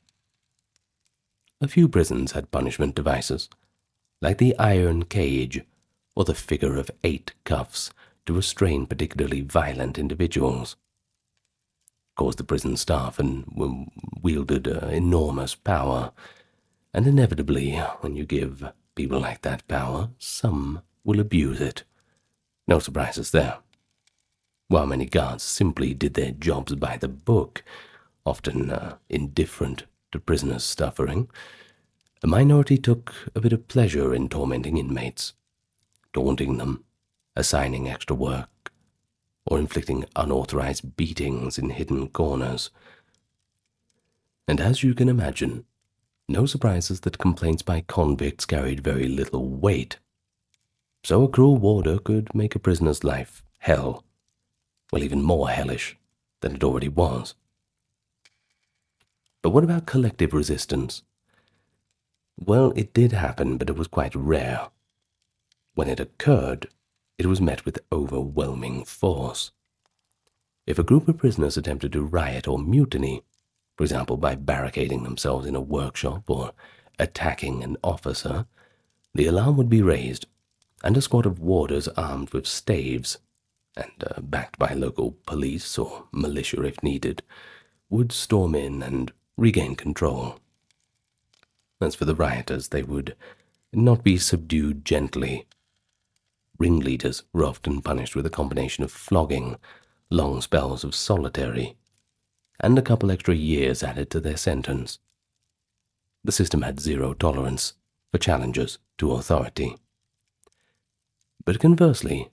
A few prisons had punishment devices, like the iron cage or the figure of 8 cuffs to restrain particularly violent individuals. Of course, the prison staff wielded enormous power, and inevitably, when you give people like that power, some will abuse it. No surprises there. While many guards simply did their jobs by the book, often indifferent to prisoners' suffering, a minority took a bit of pleasure in tormenting inmates, daunting them, assigning extra work, or inflicting unauthorized beatings in hidden corners. And as you can imagine, no surprises that complaints by convicts carried very little weight. So a cruel warder could make a prisoner's life hell, well, even more hellish than it already was. But what about collective resistance? Well, it did happen, but it was quite rare. When it occurred, it was met with overwhelming force. If a group of prisoners attempted to riot or mutiny, for example by barricading themselves in a workshop or attacking an officer, the alarm would be raised, and a squad of warders armed with staves, and backed by local police or militia if needed, would storm in and regain control. As for the rioters, they would not be subdued gently. Ringleaders were often punished with a combination of flogging, long spells of solitary, and a couple extra years added to their sentence. The system had zero tolerance for challenges to authority. But conversely,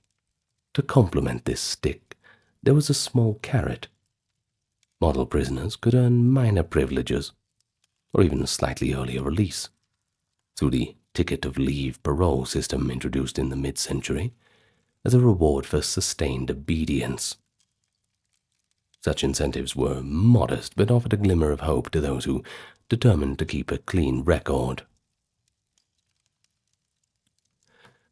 to complement this stick, there was a small carrot. Model prisoners could earn minor privileges, or even a slightly earlier release, through the ticket of leave parole system introduced in the mid-century as a reward for sustained obedience. Such incentives were modest, but offered a glimmer of hope to those who determined to keep a clean record.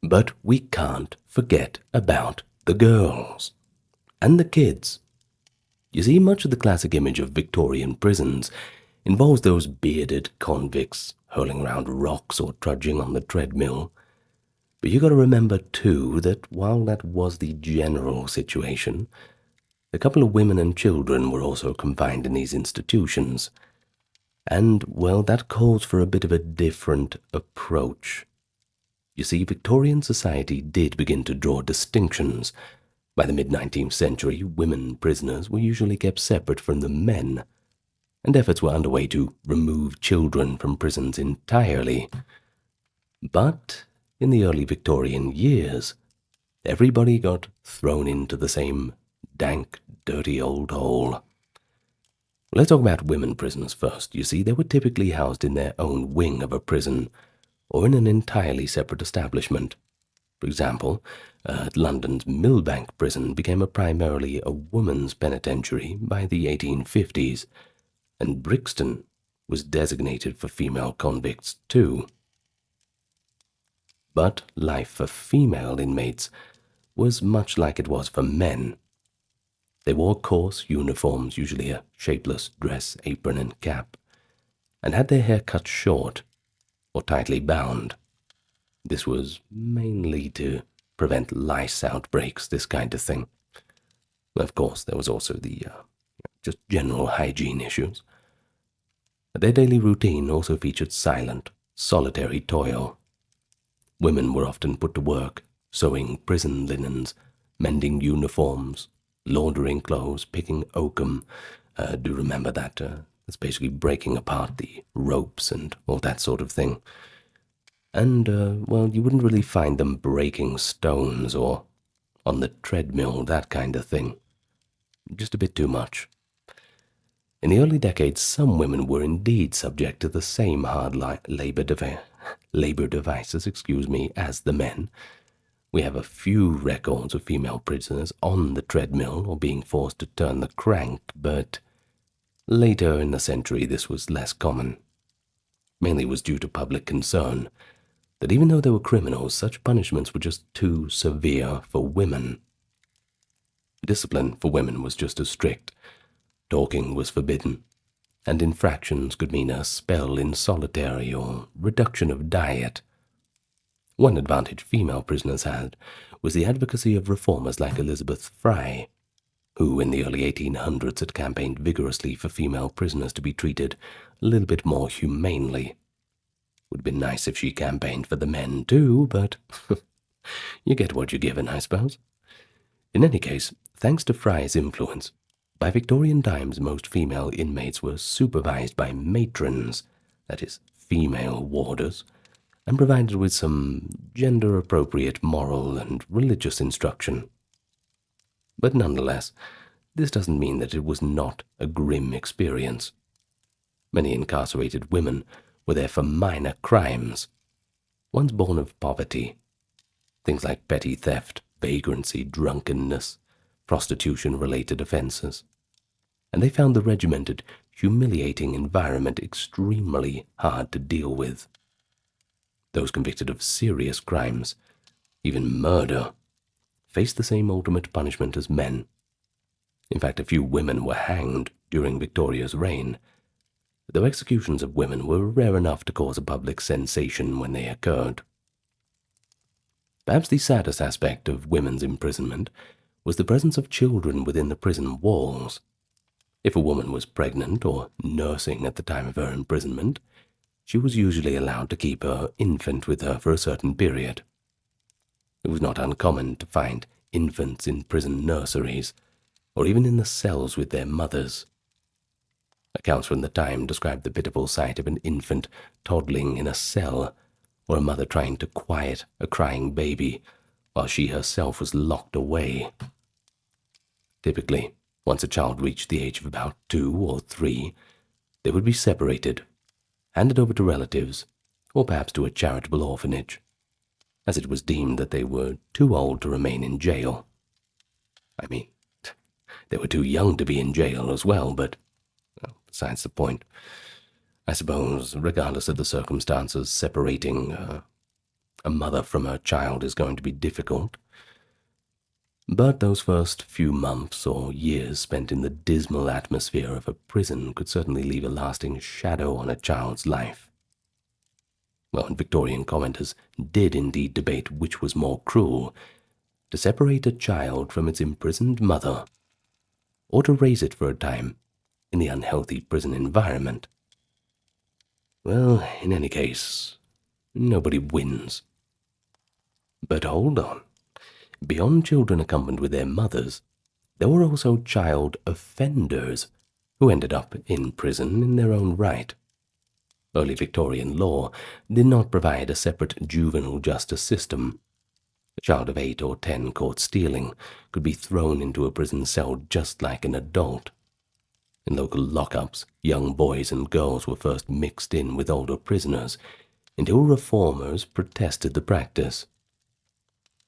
But we can't forget about the girls and the kids. You see, much of the classic image of Victorian prisons involves those bearded convicts hurling around rocks or trudging on the treadmill. But you got to remember, too, that while that was the general situation, a couple of women and children were also confined in these institutions. And, well, that calls for a bit of a different approach. You see, Victorian society did begin to draw distinctions. By the mid-19th century, women prisoners were usually kept separate from the men, and efforts were underway to remove children from prisons entirely. But in the early Victorian years, Everybody got thrown into the same dank, dirty old hole. Let's talk about women prisoners first. You see, they were typically housed in their own wing of a prison, or in an entirely separate establishment. For example, London's Millbank prison became primarily a women's penitentiary by the 1850s, and Brixton was designated for female convicts too. But life for female inmates was much like it was for men. They wore coarse uniforms, usually a shapeless dress, apron, and cap, and had their hair cut short or tightly bound. This was mainly to prevent lice outbreaks, this kind of thing. Of course, there was also the just general hygiene issues. Their daily routine also featured silent, solitary toil. Women were often put to work, sewing prison linens, mending uniforms, laundering clothes, picking oakum. Do remember that? It's basically breaking apart the ropes and all that sort of thing. And, well, you wouldn't really find them breaking stones or on the treadmill, that kind of thing. Just a bit too much. In the early decades, some women were indeed subject to the same hard labor devices, as the men. We have a few records of female prisoners on the treadmill or being forced to turn the crank, but later in the century this was less common. Mainly was due to public concern that even though they were criminals, such punishments were just too severe for women. Discipline for women was just as strict. Talking was forbidden, and infractions could mean a spell in solitary or reduction of diet. One advantage female prisoners had was the advocacy of reformers like Elizabeth Fry, who in the early 1800s had campaigned vigorously for female prisoners to be treated a little bit more humanely. Would have been nice if she campaigned for the men too, but you get what you're given, I suppose. In any case, thanks to Fry's influence, by Victorian times most female inmates were supervised by matrons, that is, female warders, and provided with some gender-appropriate moral and religious instruction. But nonetheless, this doesn't mean that it was not a grim experience. Many incarcerated women were there for minor crimes, ones born of poverty, things like petty theft, vagrancy, drunkenness, prostitution-related offenses, and they found the regimented, humiliating environment extremely hard to deal with. Those convicted of serious crimes, even murder, faced the same ultimate punishment as men. In fact, a few women were hanged during Victoria's reign, though executions of women were rare enough to cause a public sensation when they occurred. Perhaps the saddest aspect of women's imprisonment was the presence of children within the prison walls. If a woman was pregnant or nursing at the time of her imprisonment, she was usually allowed to keep her infant with her for a certain period. It was not uncommon to find infants in prison nurseries, or even in the cells with their mothers. Accounts from the time described the pitiful sight of an infant toddling in a cell, or a mother trying to quiet a crying baby while she herself was locked away. Typically, once a child reached the age of about 2 or 3, they would be separated, handed over to relatives, or perhaps to a charitable orphanage, as it was deemed that they were too old to remain in jail. I mean, they were too young to be in jail as well, but well, besides the point. I suppose, regardless of the circumstances, separating a mother from her child is going to be difficult. But those first few months or years spent in the dismal atmosphere of a prison could certainly leave a lasting shadow on a child's life. Well, Victorian commenters did indeed debate which was more cruel, to separate a child from its imprisoned mother, or to raise it for a time in the unhealthy prison environment. Well, in any case, nobody wins. But hold on. Beyond children accompanied with their mothers, there were also child offenders who ended up in prison in their own right. Early Victorian law did not provide a separate juvenile justice system. A child of 8 or 10 caught stealing could be thrown into a prison cell just like an adult. In local lockups, young boys and girls were first mixed in with older prisoners until reformers protested the practice.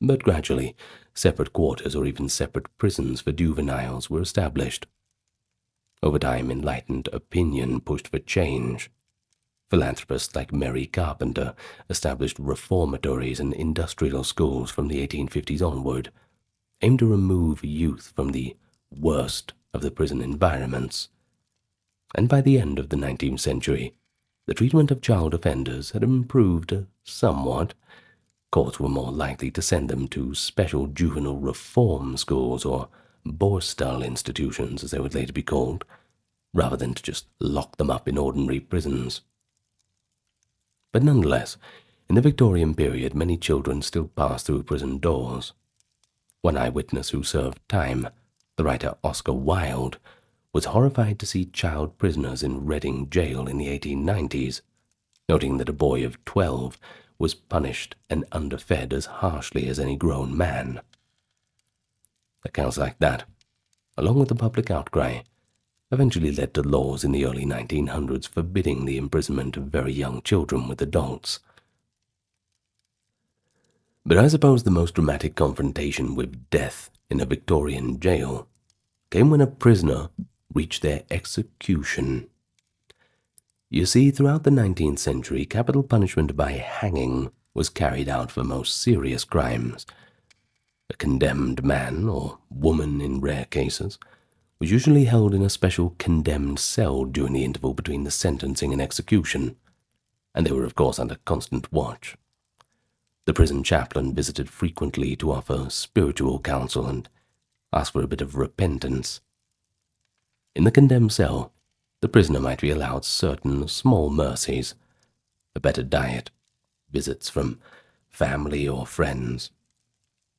But gradually, separate quarters or even separate prisons for juveniles were established. Over time, enlightened opinion pushed for change. Philanthropists like Mary Carpenter established reformatories and industrial schools from the 1850s onward, aimed to remove youth from the worst of the prison environments. And by the end of the 19th century, the treatment of child offenders had improved somewhat. Courts were more likely to send them to special juvenile reform schools, or Borstal institutions as they would later be called, rather than to just lock them up in ordinary prisons. But nonetheless, in the Victorian period, many children still passed through prison doors. One eyewitness who served time, the writer Oscar Wilde, was horrified to see child prisoners in Reading jail in the 1890s, noting that a boy of 12 was punished and underfed as harshly as any grown man. Accounts like that, along with the public outcry, eventually led to laws in the early 1900s forbidding the imprisonment of very young children with adults. But I suppose the most dramatic confrontation with death in a Victorian jail came when a prisoner reached their execution. You see, throughout the 19th century, capital punishment by hanging was carried out for most serious crimes. A condemned man, or woman in rare cases, was usually held in a special condemned cell during the interval between the sentencing and execution, and they were of course under constant watch. The prison chaplain visited frequently to offer spiritual counsel and ask for a bit of repentance. In the condemned cell, the prisoner might be allowed certain small mercies, a better diet, visits from family or friends,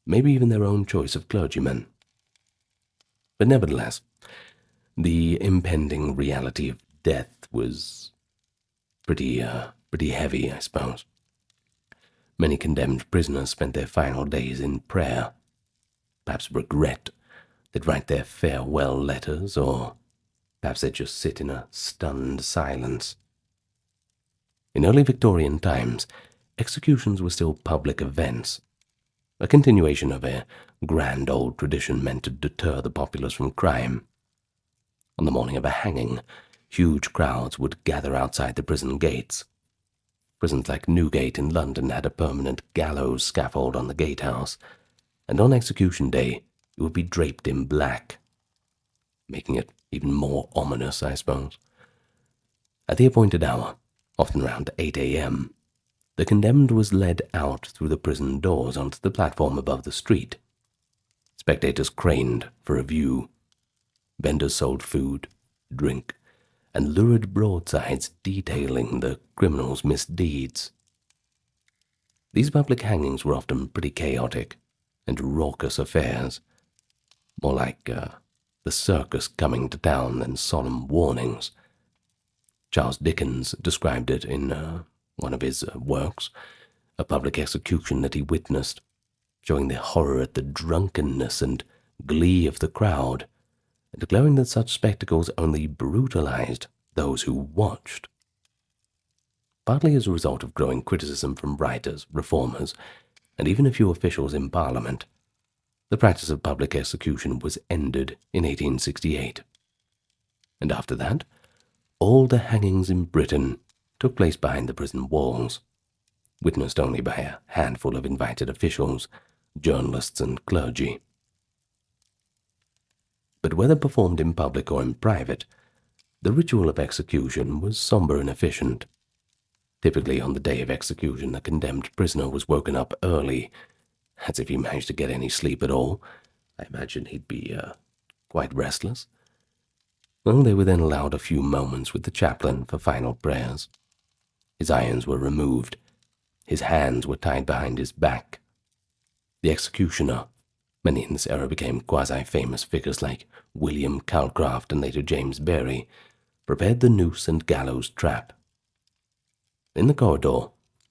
maybe even their own choice of clergymen. But nevertheless, the impending reality of death was pretty heavy, I suppose. Many condemned prisoners spent their final days in prayer. Perhaps regret. They'd write their farewell letters, or perhaps they'd just sit in a stunned silence. In early Victorian times, executions were still public events, a continuation of a grand old tradition meant to deter the populace from crime. On the morning of a hanging, huge crowds would gather outside the prison gates. Prisons like Newgate in London had a permanent gallows scaffold on the gatehouse, and on execution day it would be draped in black, making it even more ominous, I suppose. At the appointed hour, often around 8 a.m., the condemned was led out through the prison doors onto the platform above the street. Spectators craned for a view. Vendors sold food, drink, and lurid broadsides detailing the criminal's misdeeds. These public hangings were often pretty chaotic and raucous affairs, more like the circus coming to town than solemn warnings. Charles Dickens described it in one of his works, a public execution that he witnessed, showing the horror at the drunkenness and glee of the crowd, and declaring that such spectacles only brutalized those who watched. Partly as a result of growing criticism from writers, reformers, and even a few officials in Parliament, the practice of public execution was ended in 1868. And after that, all the hangings in Britain took place behind the prison walls, witnessed only by a handful of invited officials, journalists, and clergy. But whether performed in public or in private, the ritual of execution was somber and efficient. Typically on the day of execution, a condemned prisoner was woken up early, as if he managed to get any sleep at all. I imagine he'd be quite restless. Well, they were then allowed a few moments with the chaplain for final prayers. His irons were removed. His hands were tied behind his back. The executioner, many in this era became quasi-famous figures like William Calcraft and later James Barrie, prepared the noose and gallows trap. In the corridor,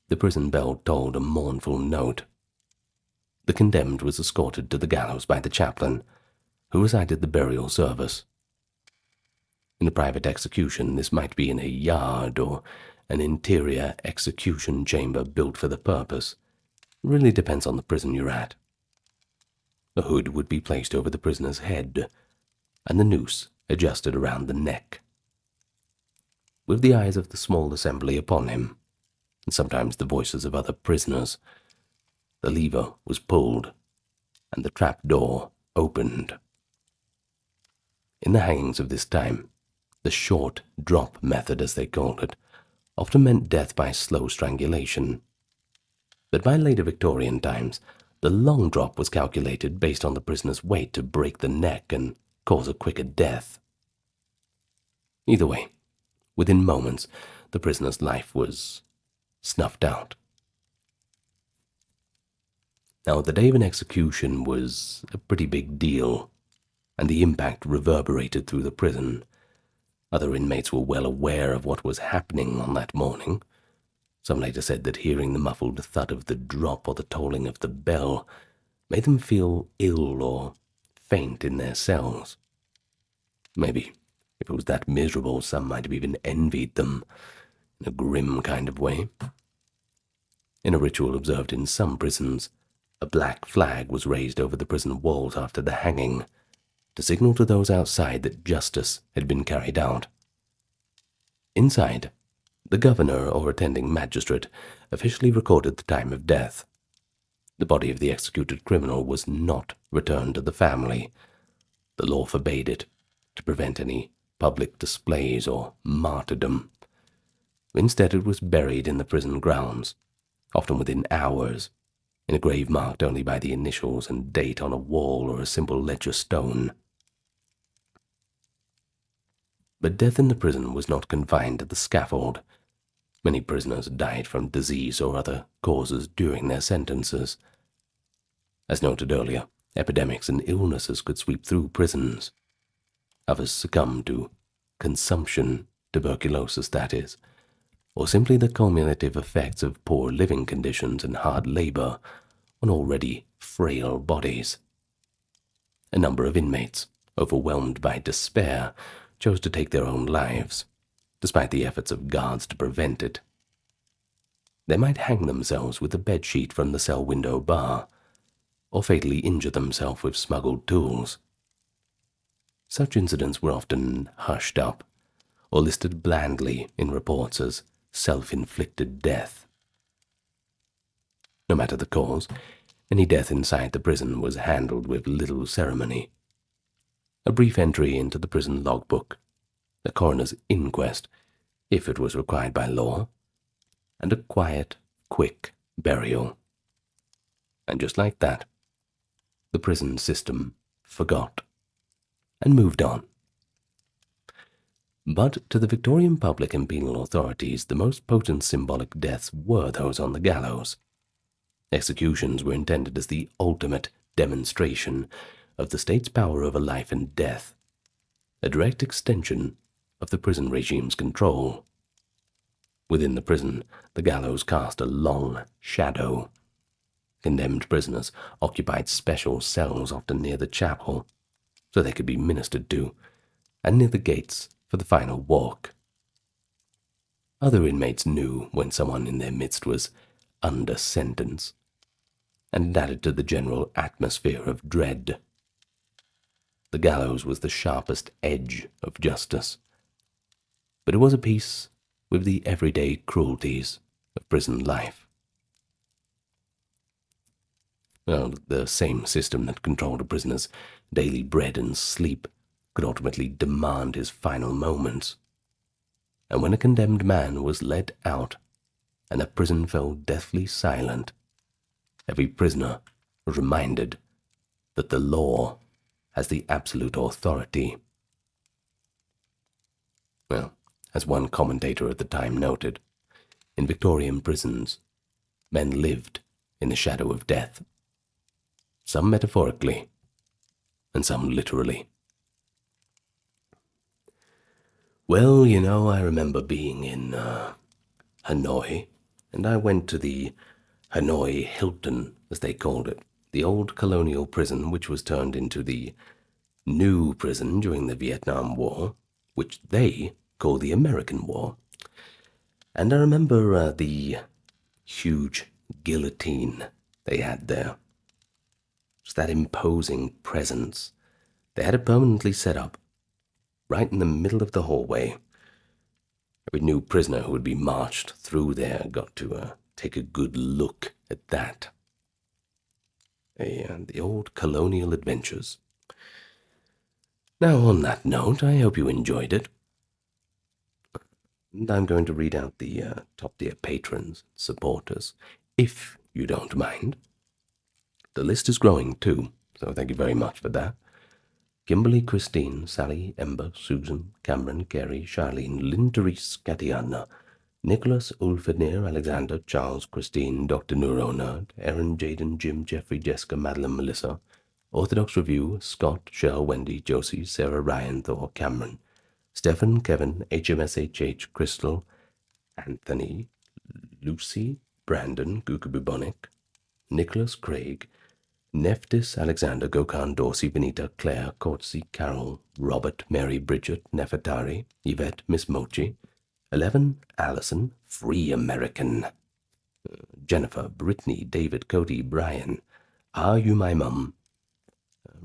the prison bell tolled a mournful note. the condemned was escorted to the gallows by the chaplain, who recited the burial service. In a private execution, this might be in a yard or an interior execution chamber built for the purpose. It really depends on the prison you're at. A hood would be placed over the prisoner's head, and the noose adjusted around the neck. With the eyes of the small assembly upon him, and sometimes the voices of other prisoners, the lever was pulled, and the trap-door opened. In the hangings of this time, the short drop method, as they called it, often meant death by slow strangulation. But by later Victorian times, the long drop was calculated based on the prisoner's weight to break the neck and cause a quicker death. Either way, within moments, the prisoner's life was snuffed out. Now, the day of an execution was a pretty big deal, and the impact reverberated through the prison. Other inmates were well aware of what was happening on that morning. Some later said that hearing the muffled thud of the drop or the tolling of the bell made them feel ill or faint in their cells. Maybe, if it was that miserable, some might have even envied them, in a grim kind of way. In a ritual observed in some prisons, a black flag was raised over the prison walls after the hanging, to signal to those outside that justice had been carried out. Inside, the governor or attending magistrate officially recorded the time of death. The body of the executed criminal was not returned to the family. The law forbade it, to prevent any public displays or martyrdom. Instead, it was buried in the prison grounds, often within hours, in a grave marked only by the initials and date on a wall or a simple ledger stone. But death in the prison was not confined to the scaffold. Many prisoners died from disease or other causes during their sentences. As noted earlier, epidemics and illnesses could sweep through prisons. Others succumbed to consumption, tuberculosis that is, or simply the cumulative effects of poor living conditions and hard labor on already frail bodies. A number of inmates, overwhelmed by despair, chose to take their own lives, despite the efforts of guards to prevent it. They might hang themselves with a bedsheet from the cell window bar, or fatally injure themselves with smuggled tools. Such incidents were often hushed up, or listed blandly in reports as self-inflicted death. No matter the cause, any death inside the prison was handled with little ceremony. A brief entry into the prison logbook, a coroner's inquest, if it was required by law, and a quiet, quick burial. And just like that, the prison system forgot and moved on. But to the Victorian public and penal authorities, the most potent symbolic deaths were those on the gallows. Executions were intended as the ultimate demonstration of the state's power over life and death, a direct extension of the prison regime's control. Within the prison, the gallows cast a long shadow. Condemned prisoners occupied special cells often near the chapel, so they could be ministered to, and near the gates for the final walk. Other inmates knew when someone in their midst was under sentence, and it added to the general atmosphere of dread. The gallows was the sharpest edge of justice, but it was a piece with the everyday cruelties of prison life. Well, the same system that controlled a prisoner's daily bread and sleep could ultimately demand his final moments. And when a condemned man was let out and the prison fell deathly silent, every prisoner was reminded that the law has the absolute authority. Well, as one commentator at the time noted, in Victorian prisons, men lived in the shadow of death, some metaphorically and some literally. Well, I remember being in Hanoi, and I went to the Hanoi Hilton, as they called it, the old colonial prison which was turned into the new prison during the Vietnam War, which they call the American War. And I remember the huge guillotine they had there. Just that imposing presence. They had it permanently set up, right in the middle of the hallway. Every new prisoner who would be marched through there got to take a good look at that. The old colonial adventures. Now, on that note, I hope you enjoyed it. And I'm going to read out the top-tier patrons, supporters, if you don't mind. The list is growing too, so thank you very much for that. Kimberly, Christine, Sally, Ember, Susan, Cameron, Gary, Charlene, Lynn, Therese, Katiana, Nicholas, Ulfenir, Alexander, Charles, Christine, Dr. Neuro Aaron, Jaden, Jim, Jeffrey, Jessica, Madeline, Melissa, Orthodox Review, Scott, Cheryl, Wendy, Josie, Sarah, Ryan, Thor, Cameron, Stephen, Kevin, HMSHH, Crystal, Anthony, Lucy, Brandon, Gukabubonic, Nicholas, Craig, Nephthys, Alexander, Gokhan, Dorsey, Benita, Claire, Courtesy, Carol, Robert, Mary, Bridget, Nefertari, Yvette, Miss Mochi, 11, Allison, Free American, Jennifer, Brittany, David, Cody, Brian, Are You My Mum,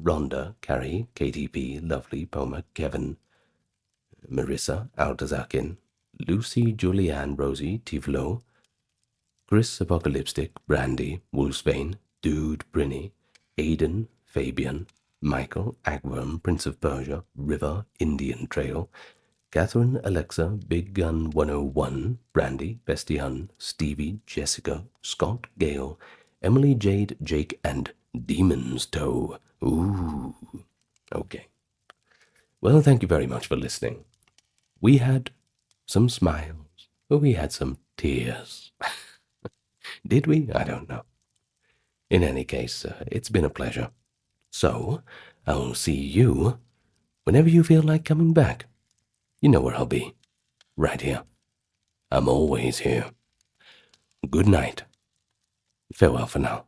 Rhonda, Carrie, KTP, Lovely, Poma, Kevin, Marissa, Altazakin, Lucy, Julianne, Rosie, Tivlo, Chris, Apocalyptic, Brandy, Wolfsbane, Dude, Brinny, Aiden, Fabian, Michael, Agworm, Prince of Persia, River, Indian Trail, Catherine, Alexa, Big Gun 101, Brandy, Bestie Hun, Stevie, Jessica, Scott, Gale, Emily, Jade, Jake, and Demon's Toe. Ooh, okay. Well, thank you very much for listening. We had some smiles, but we had some tears. Did we? I don't know. In any case, it's been a pleasure. So, I'll see you whenever you feel like coming back. You know where I'll be. Right here. I'm always here. Good night. Farewell for now.